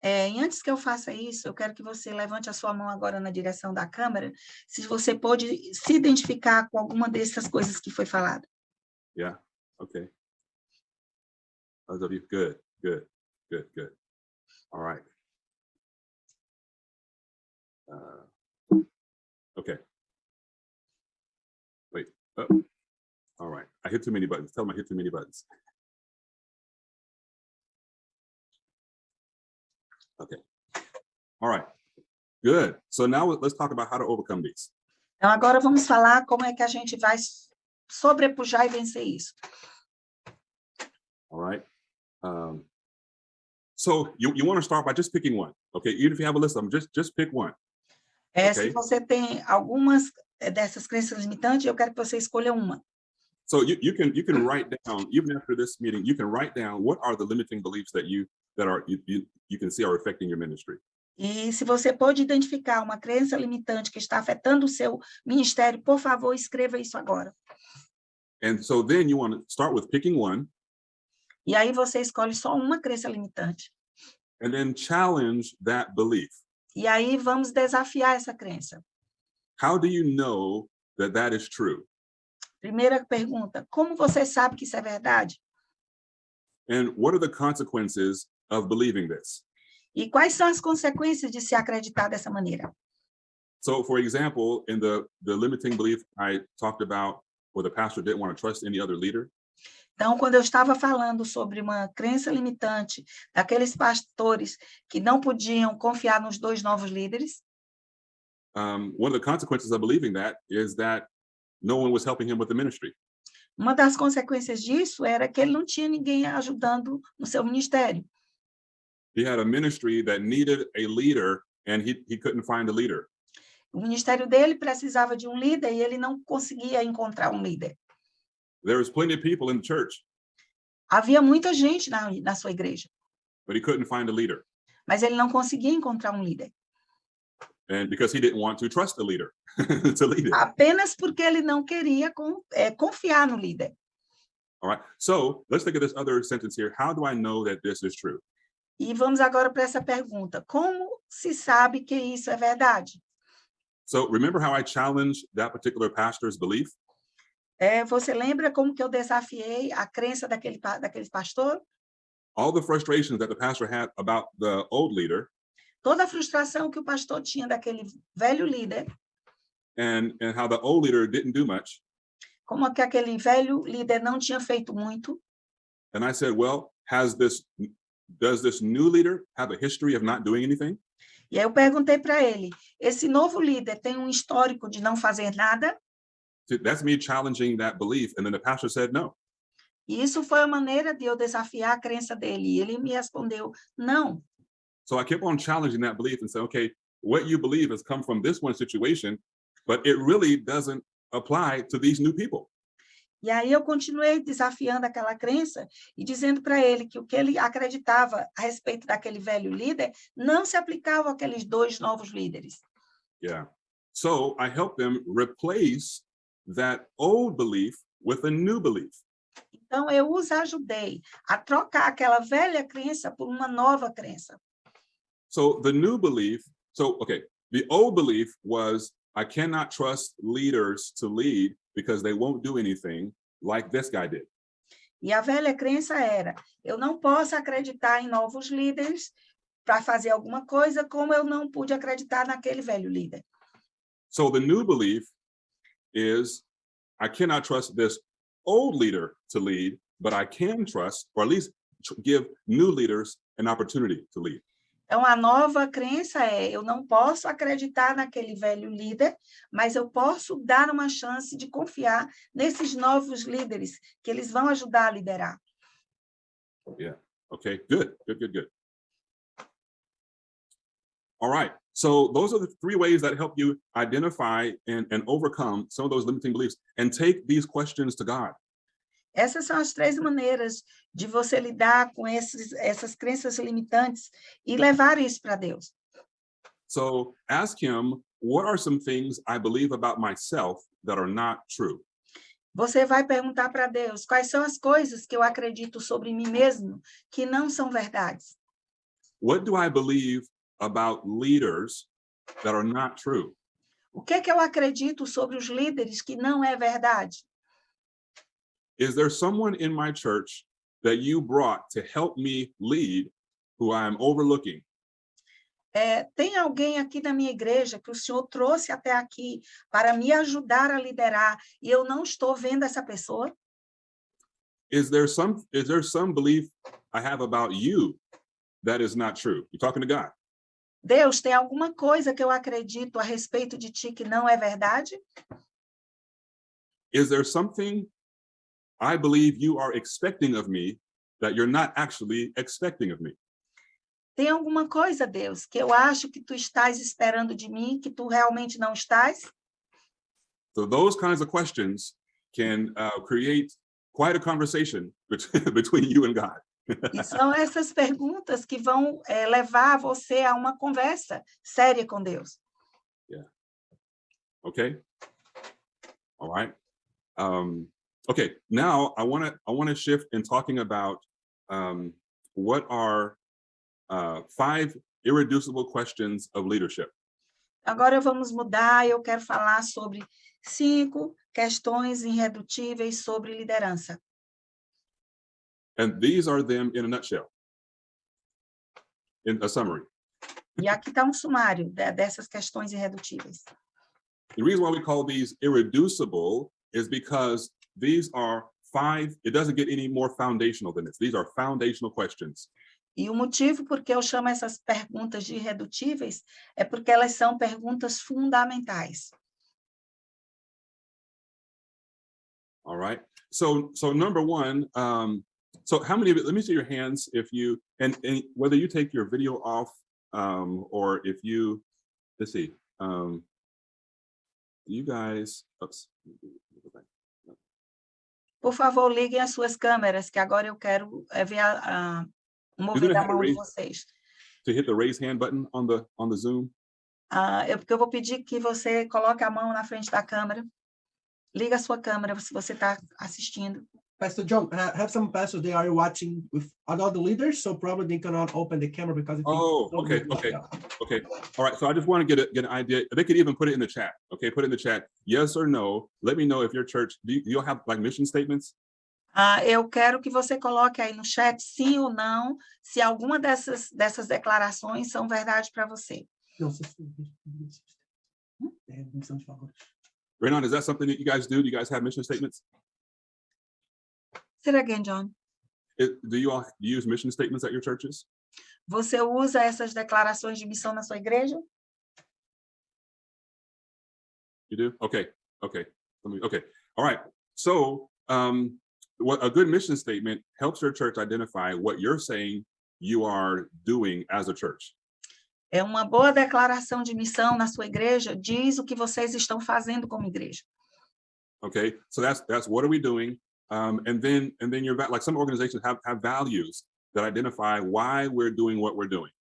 E antes que eu faça isso, eu quero que você levante a sua mão agora na direção da câmera, se você pode se identificar com alguma dessas coisas que foi falada.
Yeah, okay. Those of you, good, good, good, good. All right. Okay. Wait. Oh. All right. I hit too many buttons. Tell them I hit too many buttons. Okay. All right. Good. So now let's talk about how to overcome these.
Então, agora vamos falar como é que a gente vai sobrepujar e vencer isso.
All right. So you want to start by just picking one. Okay. Even if you have a list of them, just pick one.
Se
Okay.
você tem algumas dessas crenças limitantes, eu quero que você escolha uma.
So you can write down, even after this meeting, you can write down what are the limiting beliefs that you can see are affecting your ministry.
E se você pode identificar uma crença limitante que está afetando o seu ministério, por favor, escreva isso agora.
And so then you want to start with picking one.
E aí você escolhe só uma crença limitante.
And then challenge that belief.
E aí vamos desafiar essa crença.
How do you know that that is true?
Primeira pergunta, como você sabe que isso é verdade?
And what are the consequences of believing this?
E quais são as consequências de se acreditar dessa maneira?
So, for example, in the limiting belief I talked about, where the pastor didn't want to trust any other leader.
Então, quando eu estava falando sobre uma crença limitante daqueles pastores que não podiam confiar nos dois novos líderes,
one of the consequences of believing that is that no one was helping him with the ministry.
uma das consequências disso era que ele não tinha ninguém ajudando no seu ministério.
He had a ministry that needed a leader, and he couldn't find a leader.
O ministério dele precisava de um líder e ele não conseguia encontrar um líder.
There was plenty of people in the church,
Havia muita gente na sua igreja,
but he couldn't find a leader.
mas ele não conseguia encontrar um líder.
And because he didn't want to trust the leader to lead it.
Apenas porque ele não queria confiar no líder.
All right. So let's look at this other sentence here. How do I know that this is true?
E vamos agora para essa pergunta. Como se sabe que isso é verdade?
So remember how I challenged that particular pastor's belief?
Você lembra como que eu desafiei a crença daquele pastor?
All the frustrations that the pastor had about the old leader,
Toda a frustração que o pastor tinha daquele velho líder,
and how the old leader didn't do much.
como que aquele velho líder não tinha feito muito.
And I said, well, does this new leader have a history of not doing anything?
E aí eu perguntei para ele, esse novo líder tem um histórico de não fazer nada?
So that's me challenging that belief. And then the pastor said, no.
E isso foi a maneira de eu desafiar a crença dele. E ele me respondeu, não.
So I kept on challenging that belief and said, okay, what you believe has come from this one situation, but it really doesn't apply to these new people.
E aí eu continuei desafiando aquela crença e dizendo para ele que o que ele acreditava a respeito daquele velho líder não se aplicava àqueles dois novos líderes.
Yeah. So I helped them replace that old belief with a new belief.
Então eu os ajudei a trocar aquela velha crença por uma nova crença.
So the new belief, the old belief was I cannot trust leaders to lead because they won't do anything like this guy did.
E a velha crença era, eu não posso acreditar em novos líderes para fazer alguma coisa, como eu não pude acreditar naquele velho líder.
So the new belief is, I cannot trust this old leader to lead, but I can trust, or at least give new leaders an opportunity to lead.
Então, a nova crença é, eu não posso acreditar naquele velho líder, mas eu posso dar uma chance de confiar nesses novos líderes, que eles vão ajudar a liderar.
Yeah, okay, good. All right, so those are the 3 ways that help you identify and overcome some of those limiting beliefs and take these questions to God.
Essas são as 3 maneiras de você lidar com essas crenças limitantes e levar isso para Deus.
So ask him, what are some things I believe about myself that are not true?
Você vai perguntar para Deus, quais são as coisas que eu acredito sobre mim mesmo que não são verdades?
What do I believe about leaders that are not true?
O que é que eu acredito sobre os líderes que não é verdade?
Is there someone in my church that you brought to help me lead who I am overlooking?
Tem alguém aqui na minha igreja que o Senhor trouxe até aqui para me ajudar a liderar e eu não estou vendo essa pessoa?
Is there some belief I have about you that is not true? You're talking to God.
Deus, tem alguma coisa que eu acredito a respeito de ti que não é verdade?
Is there something I believe you are expecting of me that you're not actually expecting of me?
Tem alguma coisa, Deus, que eu acho que tu estás esperando de mim, que tu realmente não estás?
So those kinds of questions can create quite a conversation between you and God.
E são essas perguntas que vão levar você a uma conversa séria com Deus.
Yeah. Okay. All right. Okay. Now I want to shift in talking about what are 5 irreducible questions of leadership.
Agora vamos mudar, eu quero falar sobre 5 questões irredutíveis sobre liderança.
And these are them in a nutshell, in a summary.
E aqui está sumário dessas questões irredutíveis.
The reason why we call these irreducible is because these are 5, it doesn't get any more foundational than this. These are foundational questions.
E o motivo por que eu chamo essas perguntas de irredutíveis é porque elas são perguntas fundamentais.
All right. So number 1, so how many of you, let me see your hands if you, and whether you take your video off or if you, let's see, you guys, oops.
Por favor, liguem as suas câmeras, que agora eu quero ver o mover da mão de vocês.
To hit the raise hand button on the Zoom?
Porque eu vou pedir que você coloque a mão na frente da câmera. Liga a sua câmera se você está assistindo.
Pastor John, have some pastors, they are watching with other leaders, so probably they cannot open the camera because it's
okay. All right, so I just want to get an idea. They could even put it in the chat. Okay, put it in the chat. Yes or no. Let me know if your church, do you have like mission statements?
Eu quero que você coloque aí no chat sim ou não, se alguma dessas declarações são verdade para você.
Renan, is that something that you guys do? Do you guys have mission statements?
Say it again, John.
Do you all use mission statements at your churches?
Você usa essas declarações de missão na sua igreja?
You do? Okay. All right. So, what a good mission statement helps your church identify what you're saying you are doing as a church.
Uma boa declaração de missão na sua igreja diz o que vocês estão fazendo como igreja.
Okay, so that's what are we doing, and then you're like some organizations have values that identify why we're doing what we're doing.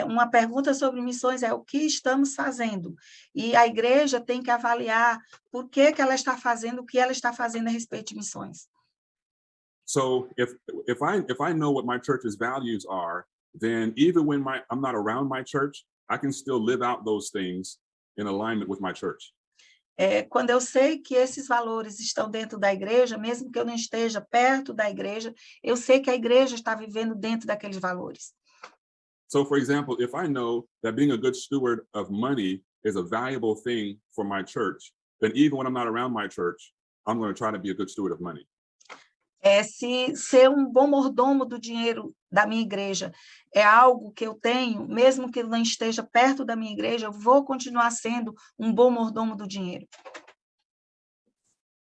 Uma pergunta sobre missões é o que estamos fazendo, e a igreja tem que avaliar por que ela está fazendo o que ela está fazendo a respeito de missões.
So if I know what my church's values are, then even when I'm not around my church, I can still live out those things in alignment with my church.
Quando eu sei que esses valores estão dentro da igreja, mesmo que eu não esteja perto da igreja, eu sei que a igreja está vivendo dentro daqueles valores.
So, for example, if I know that being a good steward of money is a valuable thing for my church, then even when I'm not around my church, I'm going to try to be a good steward of money.
Se ser um bom mordomo do dinheiro da minha igreja é algo que eu tenho, mesmo que eu não esteja perto da minha igreja, eu vou continuar sendo um bom mordomo do dinheiro.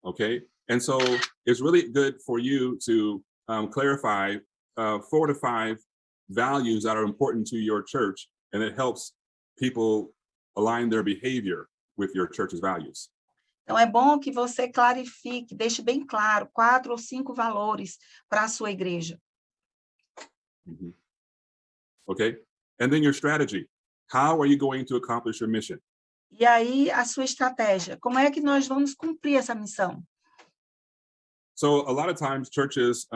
Okay, and so it's really good for you to clarify 4 to 5 values that are important to your church, and it helps people align their behavior with your church's values.
Então, é bom que você clarifique, deixe bem claro 4 ou 5 valores para a sua igreja.
Mm-hmm. Okay, and then your strategy. How are you going to accomplish your mission?
E aí, a sua estratégia. Como é que nós vamos cumprir essa missão?
So, a lot of times churches,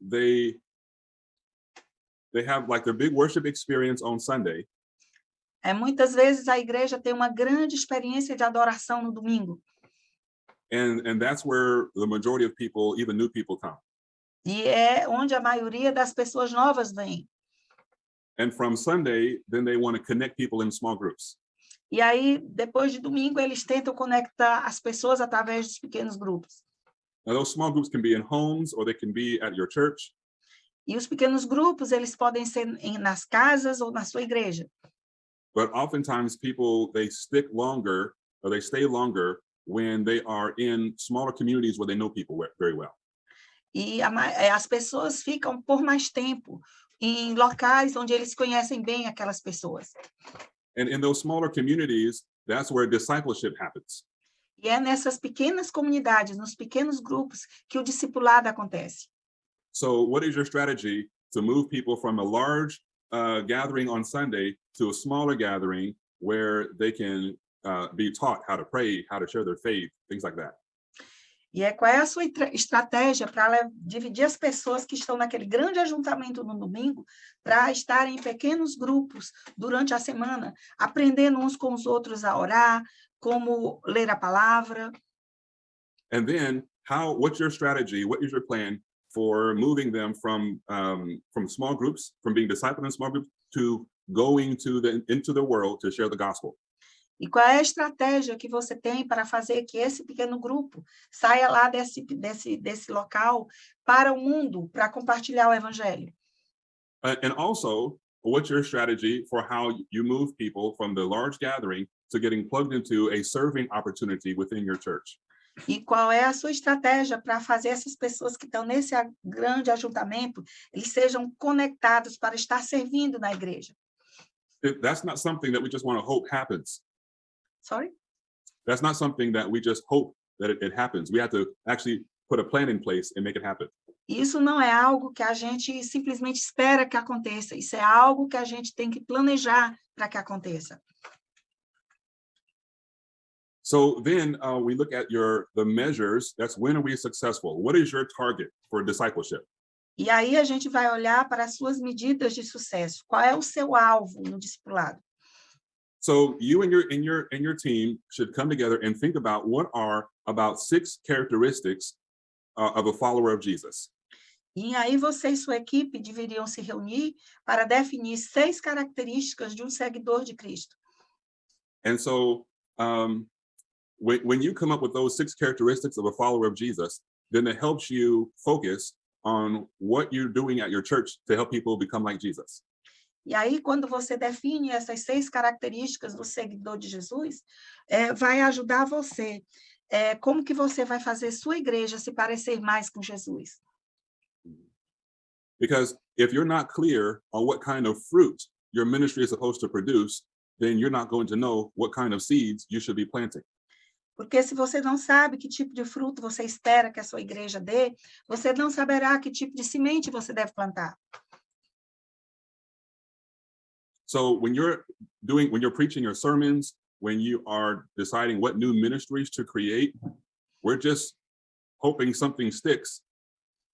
they have like their big worship experience on Sunday.
Muitas vezes a igreja tem uma grande experiência de adoração no domingo.
And that's where the majority of people, even new people, come.
E é onde a maioria das pessoas novas vem.
And from Sunday, then they want to connect people in small groups.
E aí, depois de domingo, eles tentam conectar as pessoas através dos pequenos grupos.
Now, those small groups can be in homes or they can be at your church.
E os pequenos grupos, eles podem ser nas casas ou na sua igreja.
But oftentimes people, they stick longer or they stay longer when they are in smaller communities where they know people very well.
E as pessoas ficam por mais tempo em locais onde eles conhecem bem aquelas pessoas.
And in those smaller communities, that's where discipleship happens.
E é nessas pequenas comunidades, nos pequenos grupos, que o discipulado acontece.
So what is your strategy to move people from a large gathering on Sunday to a smaller gathering where they can be taught how to pray, how to share their faith, things like that?
E qual é a sua estratégia para dividir as pessoas que estão naquele grande ajuntamento no domingo para estarem em pequenos grupos durante a semana, aprendendo uns com os outros a orar, como ler a palavra?
And then what's your strategy? What is your plan for moving them from small groups, from being discipled in small groups, to going into the world to share the gospel?
E qual é a estratégia que você tem para fazer que esse pequeno grupo saia lá desse local para o mundo, para compartilhar o evangelho?
And also, what's your strategy for how you move people from the large gathering to getting plugged into a serving opportunity within your church?
E qual é a sua estratégia para fazer essas pessoas que estão nesse grande ajuntamento, eles sejam conectados para estar servindo na igreja?
That's not something that we just want to hope happens.
Sorry?
That's not something that we just hope that it happens. We have to actually put a plan in place and make it happen.
Isso não é algo que a gente simplesmente espera que aconteça. Isso é algo que a gente tem que planejar para que aconteça.
So then we look at the measures. That's when are we successful? What is your target for discipleship?
E aí a gente vai olhar para as suas medidas de sucesso. Qual é o seu alvo no discipulado?
So you and your team should come together and think about what are about 6 characteristics of a follower of Jesus.
E aí você e sua equipe deveriam se reunir para definir 6 características de um seguidor de Cristo.
And so when you come up with those 6 characteristics of a follower of Jesus, then it helps you focus on what you're doing at your church to help people become like Jesus.
E aí, quando você define essas 6 características do seguidor de Jesus, vai ajudar você. Como que você vai fazer sua igreja se parecer mais com Jesus?
Because if you're not clear on what kind of fruit your ministry is supposed to produce, then you're not going to know what kind of seeds you should be planting.
Porque se você não sabe que tipo de fruto você espera que a sua igreja dê, você não saberá que tipo de semente você deve plantar.
So when you're preaching your sermons, when you are deciding what new ministries to create, we're just hoping something sticks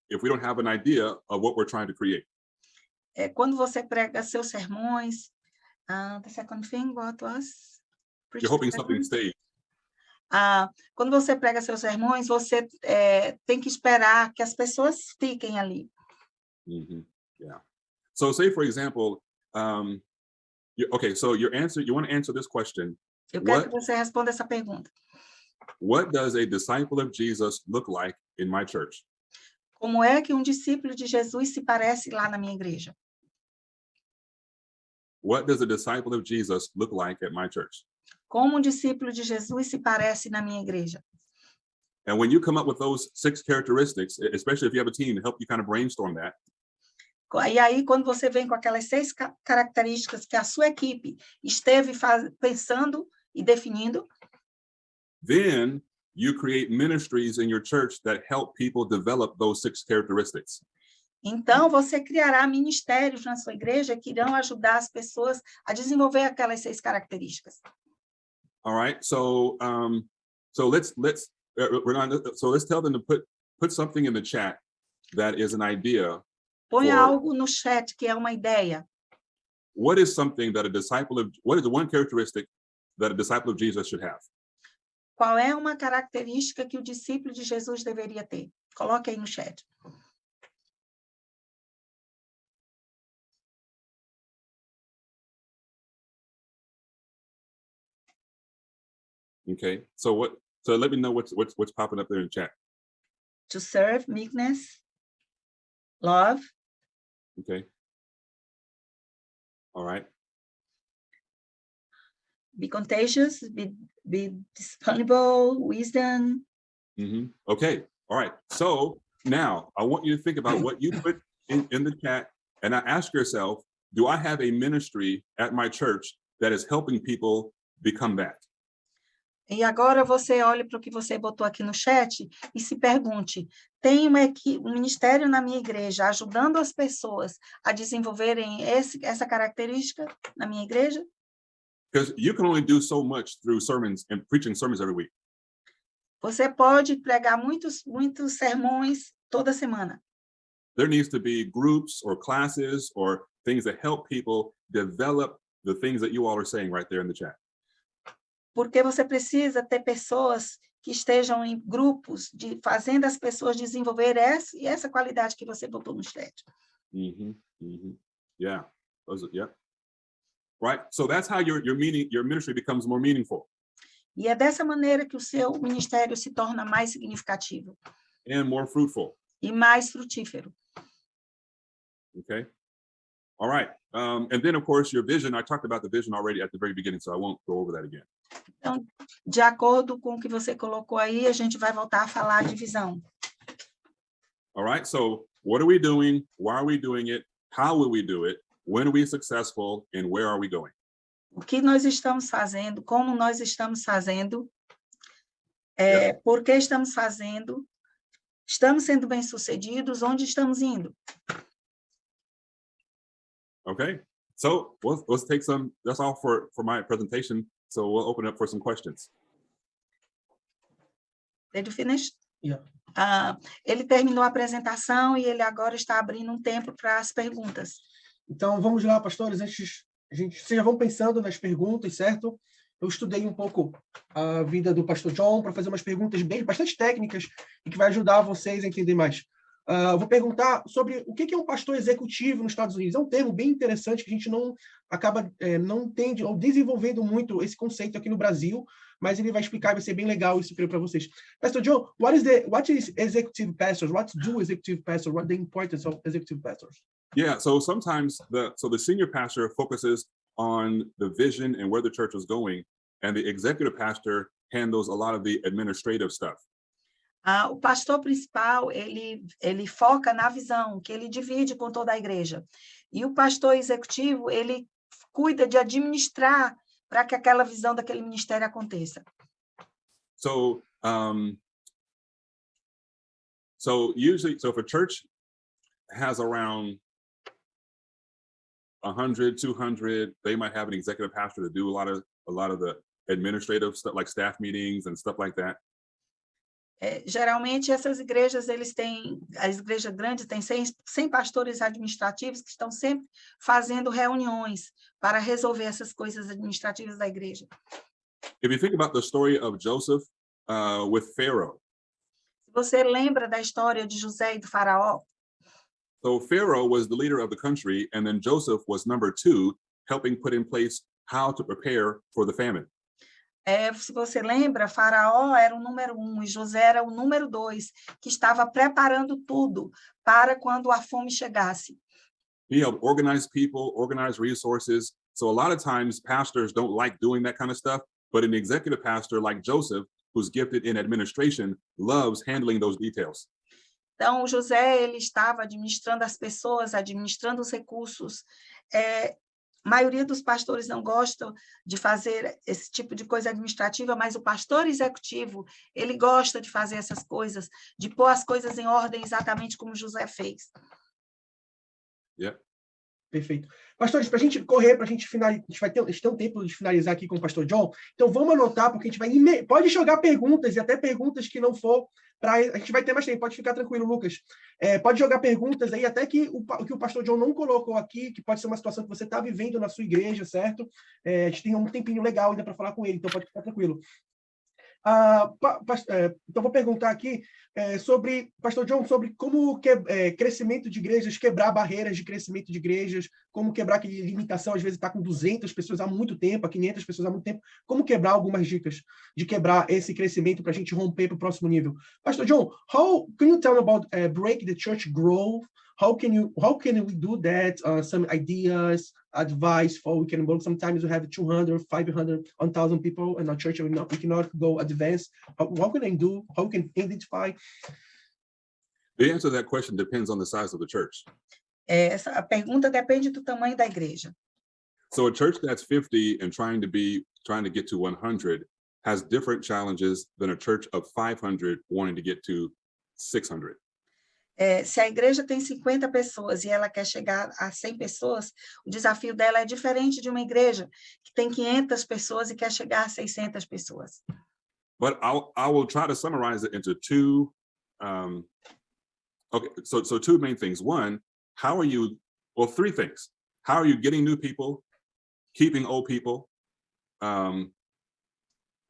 if we don't have an idea of what we're trying to create.
Quando você prega seus sermões, the second thing, what was?
You're hoping something stays.
Quando você prega seus sermões, você tem que esperar que as pessoas fiquem ali.
Yeah. So say, for example, okay, so you want to answer this question.
Eu quero que você responda essa pergunta.
What does a disciple of Jesus look like in my church?
Como é que um discípulo de Jesus se parece lá na minha igreja?
What does a disciple of Jesus look like at my church?
Como um discípulo de Jesus se parece na minha igreja?
And when you come up with those 6 characteristics, especially if you have a team to help you kind of brainstorm that.
E aí, quando você vem com aquelas 6 características que a sua equipe esteve pensando e definindo,
then you create ministries in your church that help people develop those 6 characteristics.
então você criará ministérios na sua igreja que irão ajudar as pessoas a desenvolver aquelas 6 características.
All right, so let's tell them to put something in the chat that is an idea.
Põe algo no chat que é uma ideia.
What is the one characteristic that a disciple of Jesus should have?
Qual é uma característica que o discípulo de Jesus deveria ter? Coloque aí no chat.
Okay, so let me know what's popping up there in chat.
To serve, meekness, love.
Okay. All right.
Be contagious, be disponible, wisdom.
Okay, all right. So now I want you to think about what you put in the chat and ask yourself, do I have a ministry at my church that is helping people become that?
E agora você olhe para o que você botou aqui no chat e se pergunte, tem um ministério na minha igreja ajudando as pessoas a desenvolverem essa característica na minha igreja?
Because you can only do so much through sermons and preaching sermons every week.
Você pode pregar muitos sermões toda semana.
There needs to be groups or classes or things that help people develop the things that you all are saying right there in the chat.
Porque você precisa ter pessoas que estejam em grupos, fazendo as pessoas desenvolver essa qualidade que você botou no chat.
Yeah. Right. So that's how your ministry becomes more meaningful.
E é dessa maneira que o seu ministério se torna mais significativo.
And more fruitful.
E mais frutífero.
Okay. All right. And then, of course, your vision. I talked about the vision already at the very beginning, so I won't go over that again.
Então, de acordo com o que você colocou aí, a gente vai voltar a falar de visão.
All right. So what are we doing? Why are we doing it? How will we do it? When are we successful? And where are we going?
O que nós estamos fazendo? Como nós estamos fazendo? Por que estamos fazendo? Estamos sendo bem-sucedidos? Onde estamos indo?
Okay. So let's take some. That's all for my presentation. So we'll open up for some questions.
Did you finish?
Yeah.
Ele terminou a apresentação e ele agora está abrindo um tempo para as perguntas.
Então, vamos lá, pastores. Vocês já vão pensando nas perguntas, certo? Eu estudei um pouco a vida do pastor John para fazer umas perguntas bastante técnicas e que vai ajudar vocês a entender mais. Eu vou perguntar sobre o que é um pastor executivo nos Estados Unidos. É um termo bem interessante que a gente não entende ou desenvolvendo muito esse conceito aqui no Brasil, mas ele vai explicar e vai ser bem legal isso para vocês. Pastor John, what is executive pastors? What do executive pastors? What the importance of executive pastors?
Yeah, so sometimes the senior pastor focuses on the vision and where the church is going, and the executive pastor handles a lot of the administrative stuff.
O pastor principal, ele foca na visão, que ele divide com toda a igreja. E o pastor executivo, ele cuida de administrar para que aquela visão daquele ministério aconteça.
So if a church has around 100, 200, they might have an executive pastor to do a lot of the administrative stuff, like staff meetings and stuff like that.
Geralmente, essas igrejas, as igrejas grandes têm 100 pastores administrativos que estão sempre fazendo reuniões para resolver essas coisas administrativas da igreja.
If you think about the story of Joseph with Pharaoh.
Você lembra da história de José e do faraó?
So Pharaoh was the leader of the country, and then Joseph was number 2, helping put in place how to prepare for the famine.
Se você lembra, Faraó era o número 1 e José era o número 2, que estava preparando tudo para quando a fome chegasse.
He helped organize people, organize resources. So a lot of times pastors don't like doing that kind of stuff, but an executive pastor like Joseph, who's gifted in administration, loves handling those details.
Então, José, ele estava administrando as pessoas, administrando os recursos. A maioria dos pastores não gostam de fazer esse tipo de coisa administrativa, mas o pastor executivo, ele gosta de fazer essas coisas, de pôr as coisas em ordem exatamente como José fez.
Yeah.
Perfeito. Pastores, para a gente correr, para a gente finalizar, a gente tem um tempo de finalizar aqui com o pastor John, então vamos anotar, porque a gente vai... Pode jogar perguntas, e até perguntas que não for... A gente vai ter mais tempo, pode ficar tranquilo, Lucas. Pode jogar perguntas aí, até que o pastor John não colocou aqui, que pode ser uma situação que você está vivendo na sua igreja, certo? A gente tem um tempinho legal ainda para falar com ele, então pode ficar tranquilo. Então, vou perguntar aqui sobre, pastor John, sobre como crescimento de igrejas, quebrar barreiras de crescimento de igrejas, como quebrar aquela limitação, às vezes está com 200 pessoas há muito tempo, 500 pessoas há muito tempo, como quebrar algumas dicas de quebrar esse crescimento para a gente romper para o próximo nível. Pastor John, can you tell me about break the church growth? How can we do that? Some ideas, advice for we can work. Sometimes we have 200, 500, 1,000 people in our church. We cannot go advance. What can I do? How can I identify?
The answer to that question depends on the size of the church.
Essa pergunta depende do tamanho da igreja.
So a church that's 50 and trying to get to 100 has different challenges than a church of 500 wanting to get to 600.
Se a igreja tem 50 pessoas e ela quer chegar a 100 pessoas, o desafio dela é diferente de uma igreja que tem 500 pessoas e quer chegar a 600 pessoas.
But I will try to summarize it into two. So two main things. One, three things. How are you getting new people, keeping old people? Actually,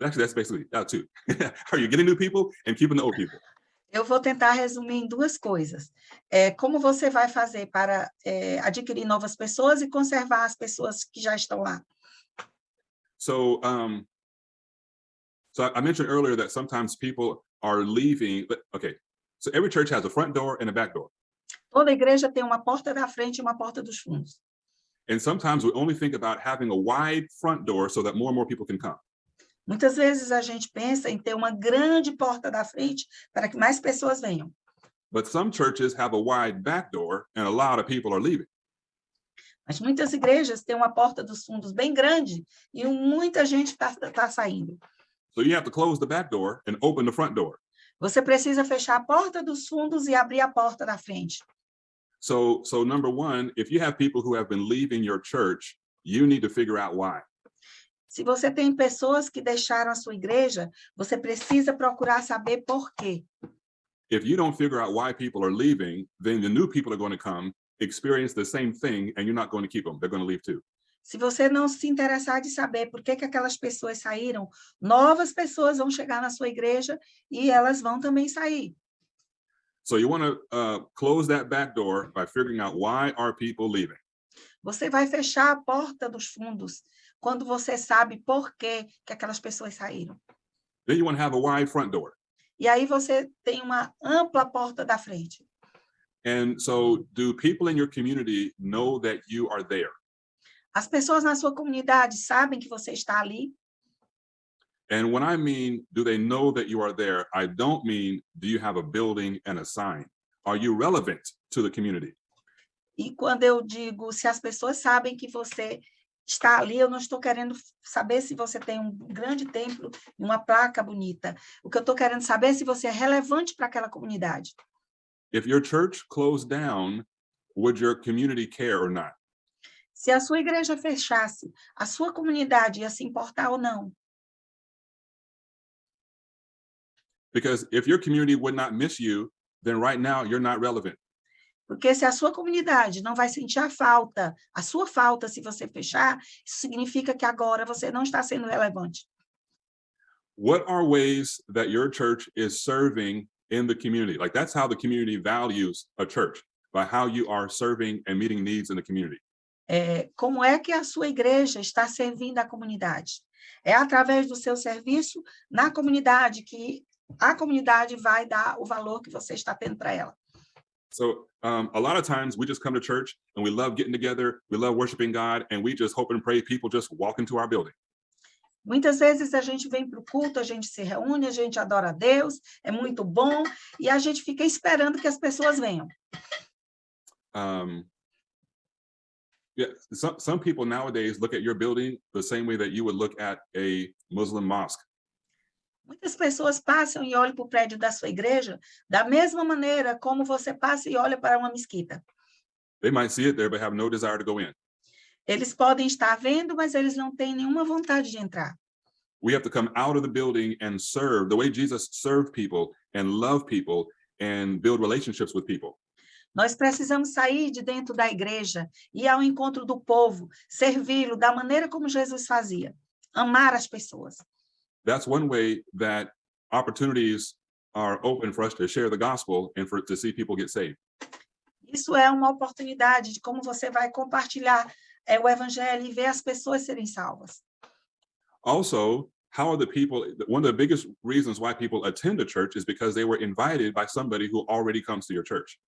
that's basically two. How are you getting new people and keeping the old people?
Eu vou tentar resumir em 2 coisas. Como você vai fazer para adquirir novas pessoas e conservar as pessoas que já estão lá?
So I mentioned earlier that sometimes people are leaving. Okay, so every church has a front door and a back door.
Toda igreja tem uma porta da frente e uma porta dos fundos.
And sometimes we only think about having a wide front door so that more and more people can come.
Muitas vezes a gente pensa em ter uma grande porta da frente para que mais pessoas venham.
But some churches have a wide back door and a lot of people are leaving.
Mas muitas igrejas têm uma porta dos fundos bem grande e muita gente está saindo.
So you have to close the back door and open the front door.
Você precisa fechar a porta dos fundos e abrir a porta da frente.
So number one, if you have people who have been leaving your church, you need to figure out why.
Se você tem pessoas que deixaram a sua igreja, você precisa procurar saber por quê.
If you don't figure out why people are leaving, then the new people are going to come, experience the same thing, and you're not going to keep them. They're going to leave too.
Se você não se interessar de saber por que aquelas pessoas saíram, novas pessoas vão chegar na sua igreja e elas vão também sair.
So you want to close that back door by figuring out why are people leaving.
Você vai fechar a porta dos fundos quando você sabe por que aquelas pessoas saíram.
Then you want to have a wide front door.
E aí você tem uma ampla porta da frente.
And so do people in your community know that you are there?
As pessoas na sua comunidade sabem que você está ali?
And when I mean, do they know that you are there, I don't mean, do you have a building and a sign? Are you relevant to the community?
E quando eu digo se as pessoas sabem que você está ali, eu não estou querendo saber se você tem um grande templo e uma placa bonita. O que eu estou querendo saber é se você é relevante para aquela comunidade.
If your church closed down, would your community care or not?
Se a sua igreja fechasse, a sua comunidade ia se importar ou não?
Because if your community would not miss you, then right now you're not relevant.
Porque se a sua comunidade não vai sentir a sua falta se você fechar, isso significa que agora você não está sendo relevante.
what are ways that your church is serving in the community? Like that's how the community values a church, by how you are serving and meeting needs in the community.
Como é que a sua igreja está servindo a comunidade? É através do seu serviço na comunidade que a comunidade vai dar o valor que você está tendo para ela.
So a lot of times we just come to church and we love getting together, we love worshiping God, and we just hope and pray people just walk into our building.
Muitas vezes a gente vem para o culto, a gente se reúne, a gente adora a Deus, é muito bom, e a gente fica esperando que as pessoas venham.
Yeah, some people nowadays look at your building the same way that you would look at a Muslim mosque.
Muitas pessoas passam e olham para o prédio da sua igreja da mesma maneira como você passa e olha para uma mesquita.
They might see it there, but have no desire to go in.
Eles podem estar vendo, mas eles não têm nenhuma vontade de entrar.
We have to come out of the building and serve the way Jesus served people and love people and build relationships with people.
Nós precisamos sair de dentro da igreja, ir ao encontro do povo, servi-lo da maneira como Jesus fazia, amar as pessoas.
That's one way that opportunities are open for us to share the gospel and to see people get saved.
Isso é uma oportunidade de como você vai compartilhar o evangelho e ver as pessoas serem salvas.
Also, how are the people, one of the biggest reasons why people attend a church is because they were invited by somebody who already comes to your church.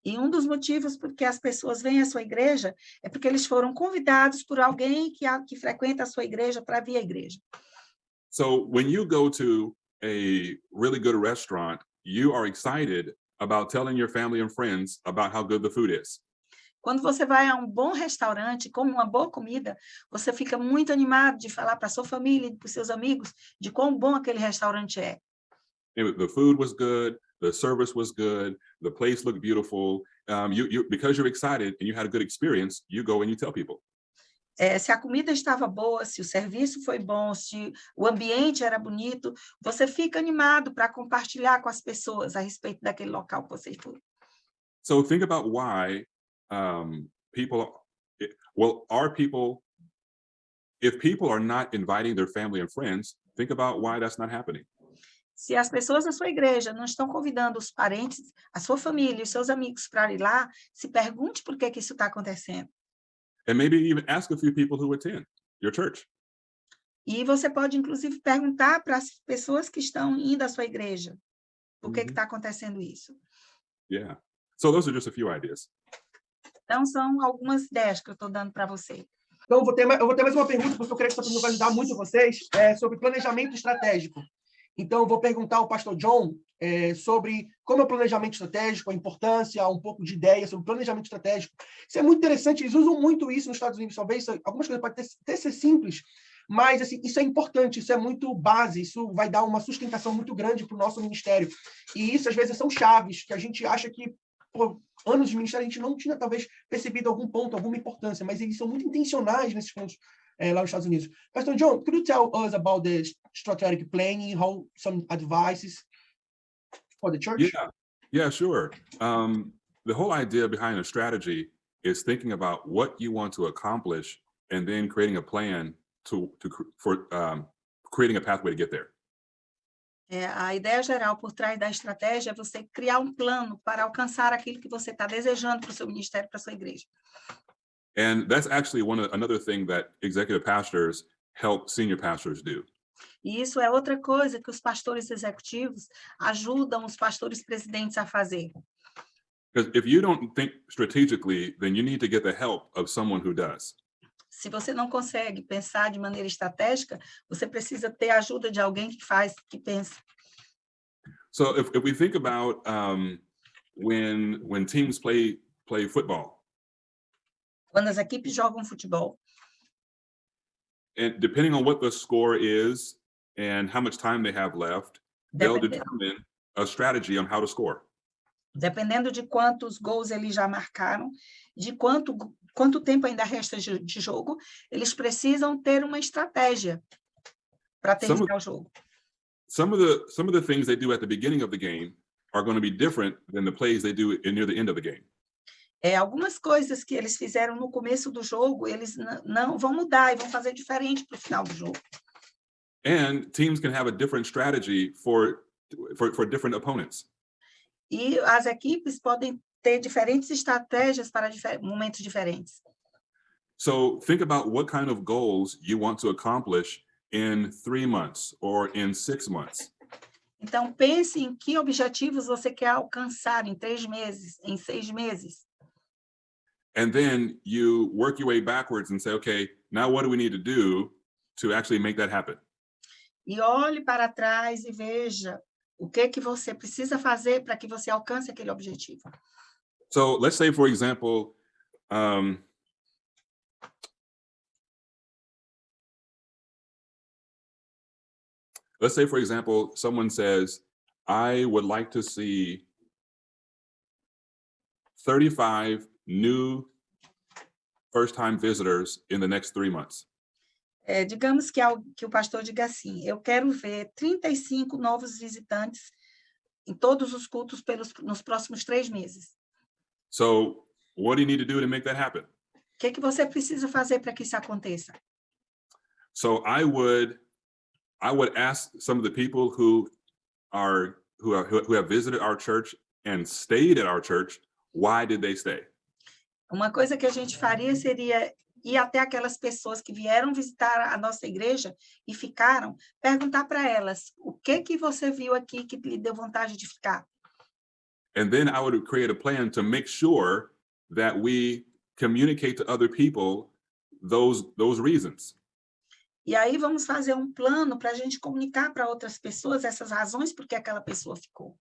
E um dos motivos por que as pessoas vêm à sua igreja é porque eles foram convidados por alguém que frequenta a sua igreja para vir à igreja.
So when you go to a really good restaurant, you are excited about telling your family and friends about how good the food is.
Quando você vai a um bom restaurante, come uma boa comida, você fica muito animado de falar para a sua família e para os seus amigos de quão bom aquele restaurante é.
The food was good, the service was good, the place looked beautiful. Because you're excited and you had a good experience, you go and you tell people.
Se a comida estava boa, se o serviço foi bom, se o ambiente era bonito, você fica animado para compartilhar com as pessoas a respeito daquele local que você foi.
So think about why if people are not inviting their family and friends, think about why that's not happening.
Se as pessoas da sua igreja não estão convidando os parentes, a sua família, os seus amigos para ir lá, se pergunte por que isso está acontecendo.
And maybe even ask a few people who attend your church.
E você pode, inclusive, perguntar para as pessoas que estão indo à sua igreja por que está acontecendo isso.
Yeah. So those are just a few ideas.
Então, são algumas ideias que eu estou dando para você.
Então, eu vou ter mais uma pergunta, porque eu creio que essa pergunta vai ajudar muito vocês, sobre planejamento estratégico. Então, eu vou perguntar ao pastor John sobre como é o planejamento estratégico, a importância, um pouco de ideia sobre planejamento estratégico. Isso é muito interessante, eles usam muito isso nos Estados Unidos, talvez algumas coisas podem até ser simples, mas assim, isso é importante, isso é muito base, isso vai dar uma sustentação muito grande para o nosso ministério. E isso, às vezes, são chaves que a gente acha que, por anos de ministério, a gente não tinha, talvez, percebido algum ponto, alguma importância, mas eles são muito intencionais nesses pontos lá nos Estados Unidos. Pastor John, could you tell us about the strategic planning, how some advices for the church?
Yeah, sure. The whole idea behind a strategy is thinking about what you want to accomplish and then creating a plan for creating a pathway to get there.
A ideia geral por trás da estratégia é você criar um plano para alcançar aquilo que você está desejando para o seu ministério, para a sua igreja.
And that's actually another thing that executive pastors help senior pastors do.
E isso é outra coisa que os pastores executivos ajudam os pastores presidentes a fazer.
Because if you don't think strategically, then you need to get the help of someone who does.
Se você não consegue pensar de maneira estratégica, você precisa ter a ajuda de alguém que pensa.
So if we think about when teams play football.
Quando as equipes jogam futebol.
And depending on what the score is and how much time they have left, they'll determine a strategy on how to score.
Dependendo de quantos gols eles já marcaram, de quanto tempo ainda resta de jogo, eles precisam ter uma estratégia para terminar o jogo.
Some of the things they do at the beginning of the game are going to be different than the plays they do near the end of the game.
Algumas coisas que eles fizeram no começo do jogo, eles não vão mudar e vão fazer diferente para o final do jogo.
And teams can have a different strategy for different opponents.
E as equipes podem ter diferentes estratégias para momentos diferentes.
So think about what kind of goals you want to accomplish in 3 months or in 6 months.
Então, pense em que objetivos você quer alcançar em 3 meses, em 6 meses.
And then you work your way backwards and say, okay, now what do we need to do to actually make that happen?
E olhe para trás e veja o que você precisa fazer para que você alcance aquele objetivo.
So let's say, for example, someone says, I would like to see 35 new first-time visitors in the next 3 months.
Digamos que o pastor diga assim, eu quero ver 35 novos visitantes em todos os cultos nos próximos 3 meses.
So what do you need to do to make that happen?
O que você precisa fazer para que isso aconteça?
So I would ask some of the people who have visited our church and stayed at our church, why did they stay?
Uma coisa que a gente faria seria ir até aquelas pessoas que vieram visitar a nossa igreja e ficaram, perguntar para elas, o que você viu aqui que lhe deu vontade de ficar?
And then I would create a plan to make sure that we communicate to other people those reasons.
E aí vamos fazer um plano para a gente comunicar para outras pessoas essas razões por que aquela pessoa ficou.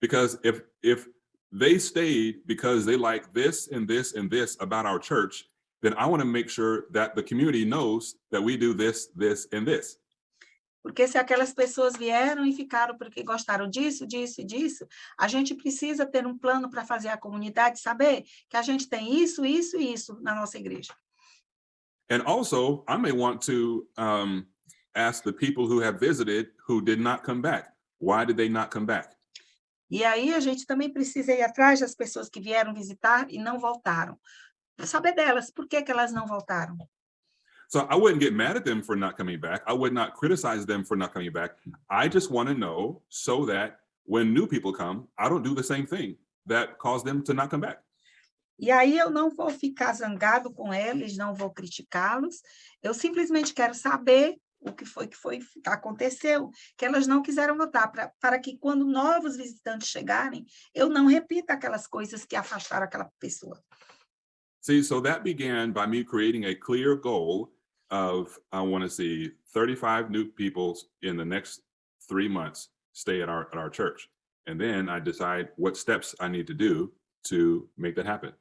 Because if they stayed because they like this and this and this about our church, then I want to make sure that the community knows that we do this, this, and this.
Porque se aquelas pessoas vieram e ficaram porque gostaram disso, disso e disso, a gente precisa ter um plano para fazer a comunidade saber que a gente tem isso, isso e isso na nossa igreja.
And also, I may want to ask the people who have visited who did not come back. Why did they not come back?
E aí a gente também precisa ir atrás das pessoas que vieram visitar e não voltaram. Para saber delas, por que elas não voltaram.
So I wouldn't get mad at them for not coming back. I would not criticize them for not coming back. I just want to know so that when new people come, I don't do the same thing that caused them to not come back.
E aí eu não vou ficar zangado com eles, não vou criticá-los. Eu simplesmente quero saber o que aconteceu, que elas não quiseram voltar, para que quando novos visitantes chegarem, eu não repita aquelas coisas que afastaram aquela pessoa.
See, so that began by me creating a clear goal of, I want to see 35 new people in the next 3 months stay at our church. And then I decide what steps I need to do to make that happen.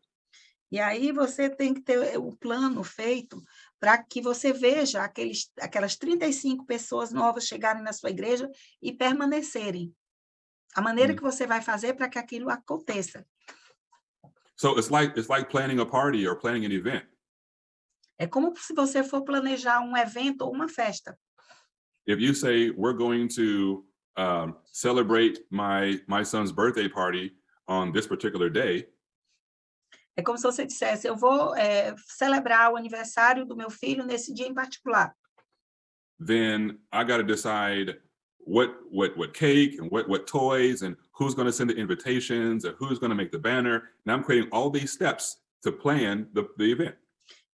E aí você tem que ter o plano feito para que você veja aquelas 35 pessoas novas chegarem na sua igreja e permanecerem. A maneira que você vai fazer para que aquilo aconteça.
So it's like planning a party or planning an event.
É como se você for planejar um evento ou uma festa.
If you say we're going to celebrate my son's birthday party on this particular day,
é como se você dissesse, eu vou celebrar o aniversário do meu filho nesse dia em particular.
Then I got to decide what cake and what toys and who's going to send the invitations and who's going to make the banner. Now I'm creating all these steps to plan the event.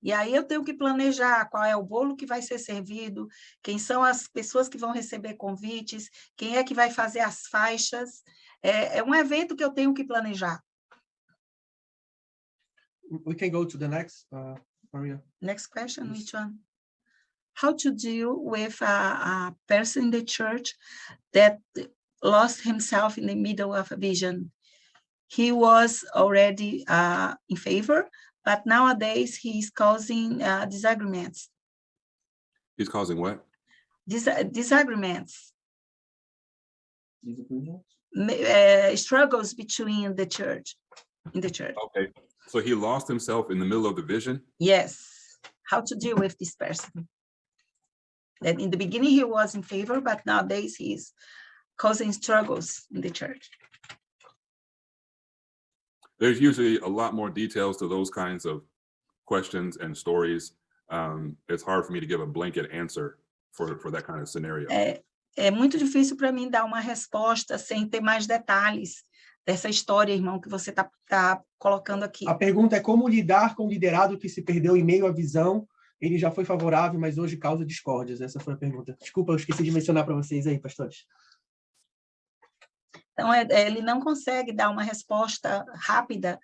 E aí eu tenho que planejar qual é o bolo que vai ser servido, quem são as pessoas que vão receber convites, quem é que vai fazer as faixas. É um evento que eu tenho que planejar.
We can go to the next, Maria.
Next question,
Yes.
which one? How to deal with a person in the church that lost himself in the middle of a vision. He was already in favor, but nowadays he's causing disagreements.
He's causing what?
Disagreements. Struggles between the church, in the church.
Okay. So he lost himself in the middle of the vision?
Yes. How to deal with this person? That in the beginning he was in favor, but nowadays he's causing struggles in the church.
There's usually a lot more details to those kinds of questions and stories. It's hard for me to give a blanket answer for that kind of scenario.
É muito difícil para mim dar uma resposta sem ter mais detalhes dessa história, irmão, que você tá colocando aqui.
A pergunta é como lidar com o liderado que se perdeu em meio à visão. Ele já foi favorável, mas hoje causa discórdias. Essa foi a pergunta. Desculpa, eu esqueci de mencionar para vocês aí, pastores.
Então, ele não consegue dar uma resposta rápida,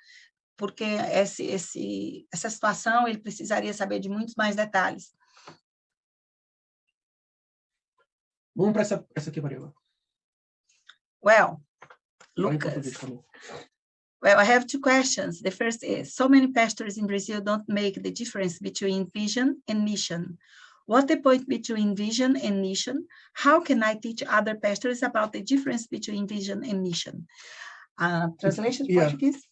porque essa situação ele precisaria saber de muitos mais detalhes.
Vamos para essa aqui, Maria.
Well, Lucas. Well, I have two questions. The first is, so many pastors in Brazil don't make the difference between vision and mission. What's the point between vision and mission? How can I teach other pastors about the difference between vision and mission? Translation to Portuguese?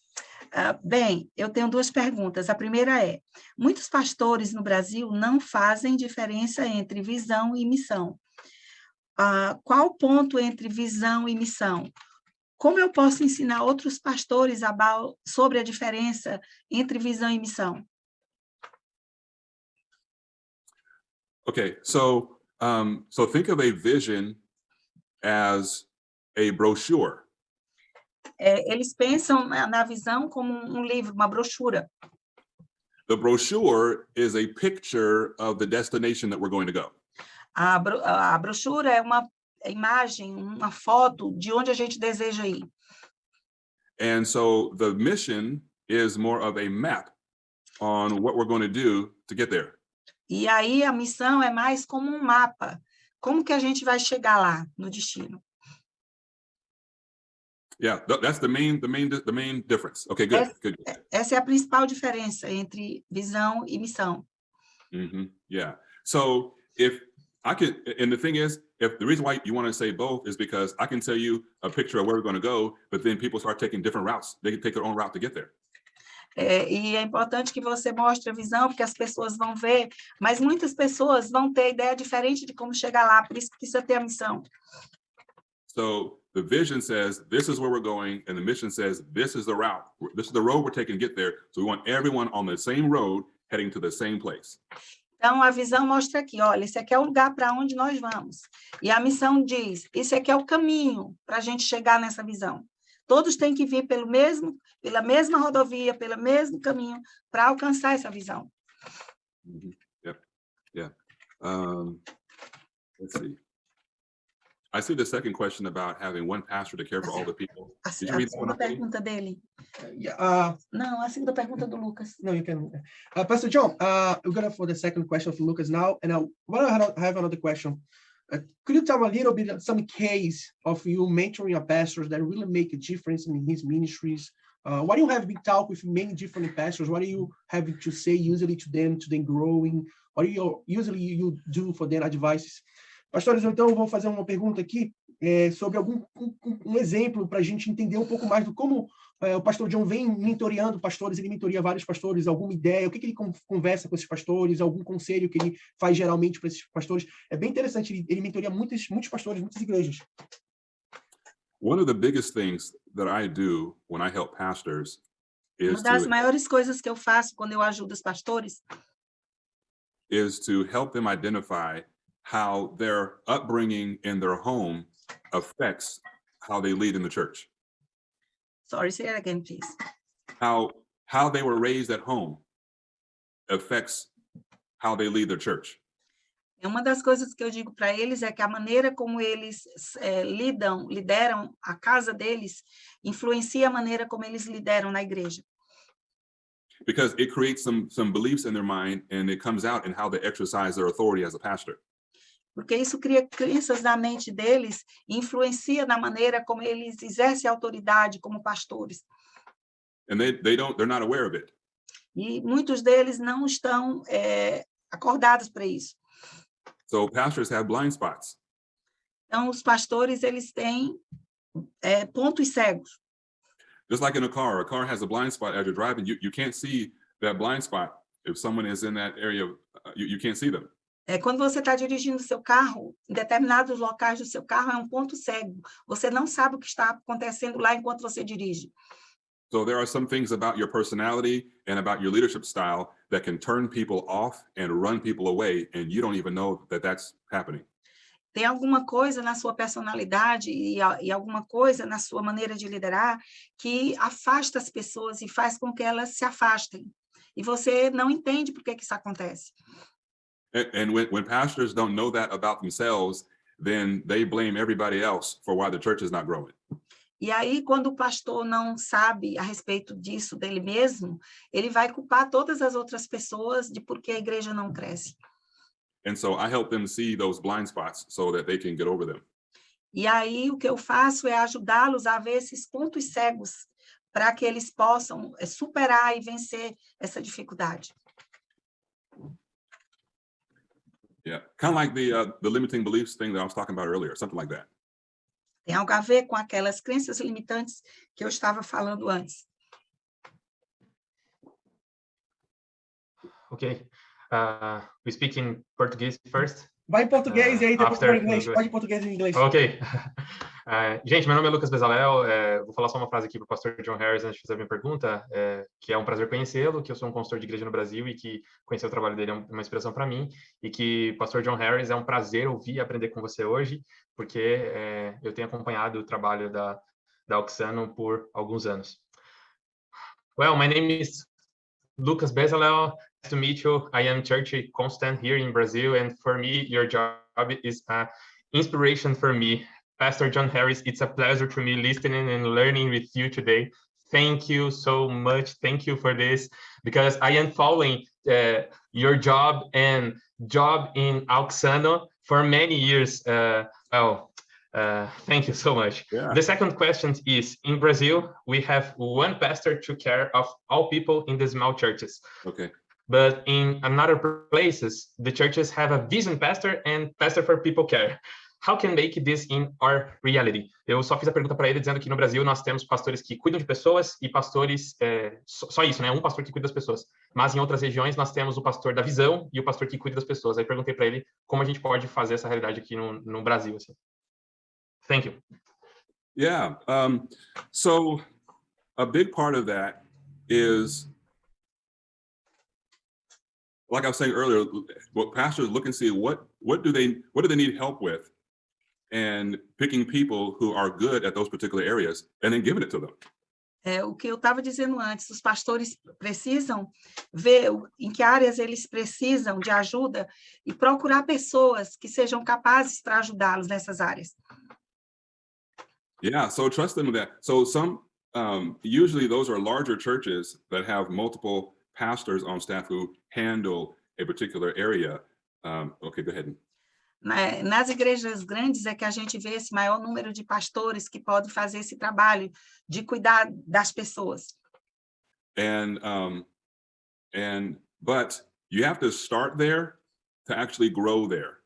Bem, eu tenho duas perguntas. A primeira é, muitos pastores no Brasil não fazem diferença entre visão e missão. Qual o ponto entre visão e missão? Como eu posso ensinar outros pastores sobre a diferença entre visão e missão?
Okay, so think of a vision as a brochure.
Eles pensam na visão como um livro, uma brochura.
The brochure is a picture of the destination that we're going to go.
A brochura é uma imagem, uma foto de onde a gente deseja ir.
And so the mission is more of a map on what we're going to do to get there.
E aí a missão é mais como um mapa. Como que a gente vai chegar lá no destino?
Yeah, that's the main difference. Okay, good.
Essa é a principal diferença entre visão e missão.
Yeah. So if I could, and the thing is, if the reason why you want to say both is because I can tell you a picture of where we're going to go, but then people start taking different routes. They can take their own route to get there.
E é importante que você mostre a visão, porque as pessoas vão ver, mas muitas pessoas vão ter ideia diferente de como chegar lá, por isso que precisa ter a missão.
So the vision says, this is where we're going, and the mission says, this is the route. This is the road we're taking to get there. So we want everyone on the same road heading to the same place.
Então, a visão mostra aqui, olha, esse aqui é o lugar para onde nós vamos. E a missão diz, esse aqui é o caminho para a gente chegar nessa visão. Todos têm que vir pela mesma rodovia, pelo mesmo caminho, para alcançar essa visão.
Yeah. Let's see. I see the second question about having one pastor to care for all the people. Did you read that one?
A segunda pergunta dele. Não, a segunda pergunta do Lucas.
No, you can. Pastor John, we're going for the second question of Lucas now, and I have another question. Could you tell a little bit some case of you mentoring a pastor that really make a difference in his ministries? What do you have been talk with many different pastors? What do you have to say usually to them growing? What do you usually do for their advices? Pastores, então, eu vou fazer uma pergunta aqui sobre um exemplo para a gente entender um pouco mais do como o pastor John vem mentoreando pastores, ele mentoria vários pastores, alguma ideia, o que ele conversa com esses pastores, algum conselho que ele faz geralmente para esses pastores. É bem interessante, ele mentoria muitos pastores, muitas igrejas.
One of the biggest things that I do when I help pastors is
uma das maiores coisas que eu faço quando eu ajudo os pastores
is to help them identify how their upbringing in their home affects how they lead in the church.
Sorry, say it again, please.
How they were raised at home affects how they lead their church.
Uma das coisas que eu digo para eles é que a maneira como eles lideram a casa deles influencia a maneira como eles lideram na igreja.
Because it creates some beliefs in their mind, and it comes out in how they exercise their authority as a pastor.
Porque isso cria crenças na mente deles e influencia na maneira como eles exercem a autoridade como pastores.
And they're not aware of it.
E muitos deles não estão acordados para isso.
So pastors have blind spots.
Então, os pastores, eles têm pontos cegos.
Just like in a car has a blind spot as you're driving. You can't see that blind spot. If someone is in that area, you can't see them.
Quando você está dirigindo o seu carro, em determinados locais do seu carro é um ponto cego. Você não sabe o que está acontecendo lá enquanto você dirige.
So there are some things about your personality and about your leadership style that can turn people off and run people away, and you don't even know that that's happening.
Tem alguma coisa na sua personalidade e alguma coisa na sua maneira de liderar que afasta as pessoas e faz com que elas se afastem. E você não entende por que isso acontece.
And when pastors don't know that about themselves, then they blame everybody else for why the church is not growing.
E aí, quando o pastor não sabe a respeito disso dele mesmo, ele vai culpar todas as outras pessoas de por que a igreja não cresce.
And so I help them see those blind spots so that they can get over them.
E aí, o que eu faço é ajudá-los a ver esses pontos cegos para que eles possam superar e vencer essa dificuldade.
Yeah, kind of like the limiting beliefs thing that I was talking about earlier, something like that.
Tem algo a ver com aquelas crenças limitantes que eu estava falando antes.
Okay. We speak in Portuguese first.
Vai em português e aí depois
after-
vai em inglês. Pode em português e em inglês.
Ok. Gente, meu nome é Lucas Bezalel. Vou falar só uma frase aqui para o pastor John Harris antes de fazer a minha pergunta, que é um prazer conhecê-lo, que eu sou um consultor de igreja no Brasil e que conhecer o trabalho dele é uma inspiração para mim, e que pastor John Harris é um prazer ouvir e aprender com você hoje, porque eu tenho acompanhado o trabalho da Oxano por alguns anos. Well, my name is Lucas Bezalel. Nice to meet you. I am church constant here in Brazil, and for me, your job is an inspiration for me. Pastor John Harris, it's a pleasure to me listening and learning with you today. Thank you so much. Thank you for this, because I am following your job and job in Oxano for many years. Thank you so much.
Yeah.
The second question is, in Brazil, we have one pastor to care of all people in the small churches.
Okay.
But in another places, the churches have a vision pastor and pastor for people care. How can make this in our reality? Eu só fiz a pergunta para ele dizendo que no Brasil nós temos pastores que cuidam de pessoas e pastores, só isso, né? Um pastor que cuida das pessoas. Mas em outras regiões nós temos o pastor da visão e o pastor que cuida das pessoas. Aí perguntei para ele como a gente pode fazer essa realidade aqui no Brasil, assim. Thank you.
Yeah. So a big part of that is, like I was saying earlier, what pastors look and see what do they need help with, and picking people who are good at those particular areas and then giving it to them.
O que eu estava dizendo antes, os pastores precisam ver em que áreas eles precisam de ajuda e procurar pessoas que sejam capazes para ajudá-los nessas áreas.
Yeah, so trust them with that. So some, usually those are larger churches that have multiple pastors on staff who handle a particular area. Okay, go ahead.
Nas igrejas grandes é que a gente vê esse maior número de pastores que podem fazer esse trabalho de cuidar das pessoas.
But you have to start there to actually grow there.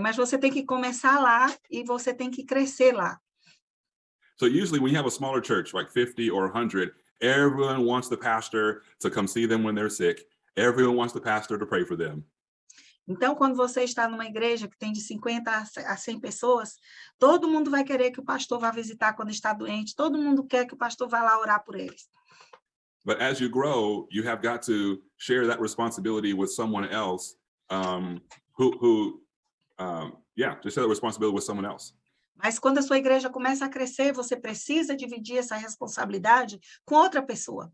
Mas você tem que começar lá e você tem que crescer lá.
So usually when you have a smaller church, like 50 or 100, everyone wants the pastor to come see them when they're sick. Everyone wants the pastor to pray for them.
Então, quando você está numa igreja que tem de 50 a 100 pessoas, todo mundo vai querer que o pastor vá visitar quando está doente, todo mundo quer que o pastor vá lá orar por eles.
But as you grow, you have got to share that responsibility with someone else, just share that responsibility with someone else.
Mas quando a sua igreja começa a crescer, você precisa dividir essa responsabilidade com outra pessoa.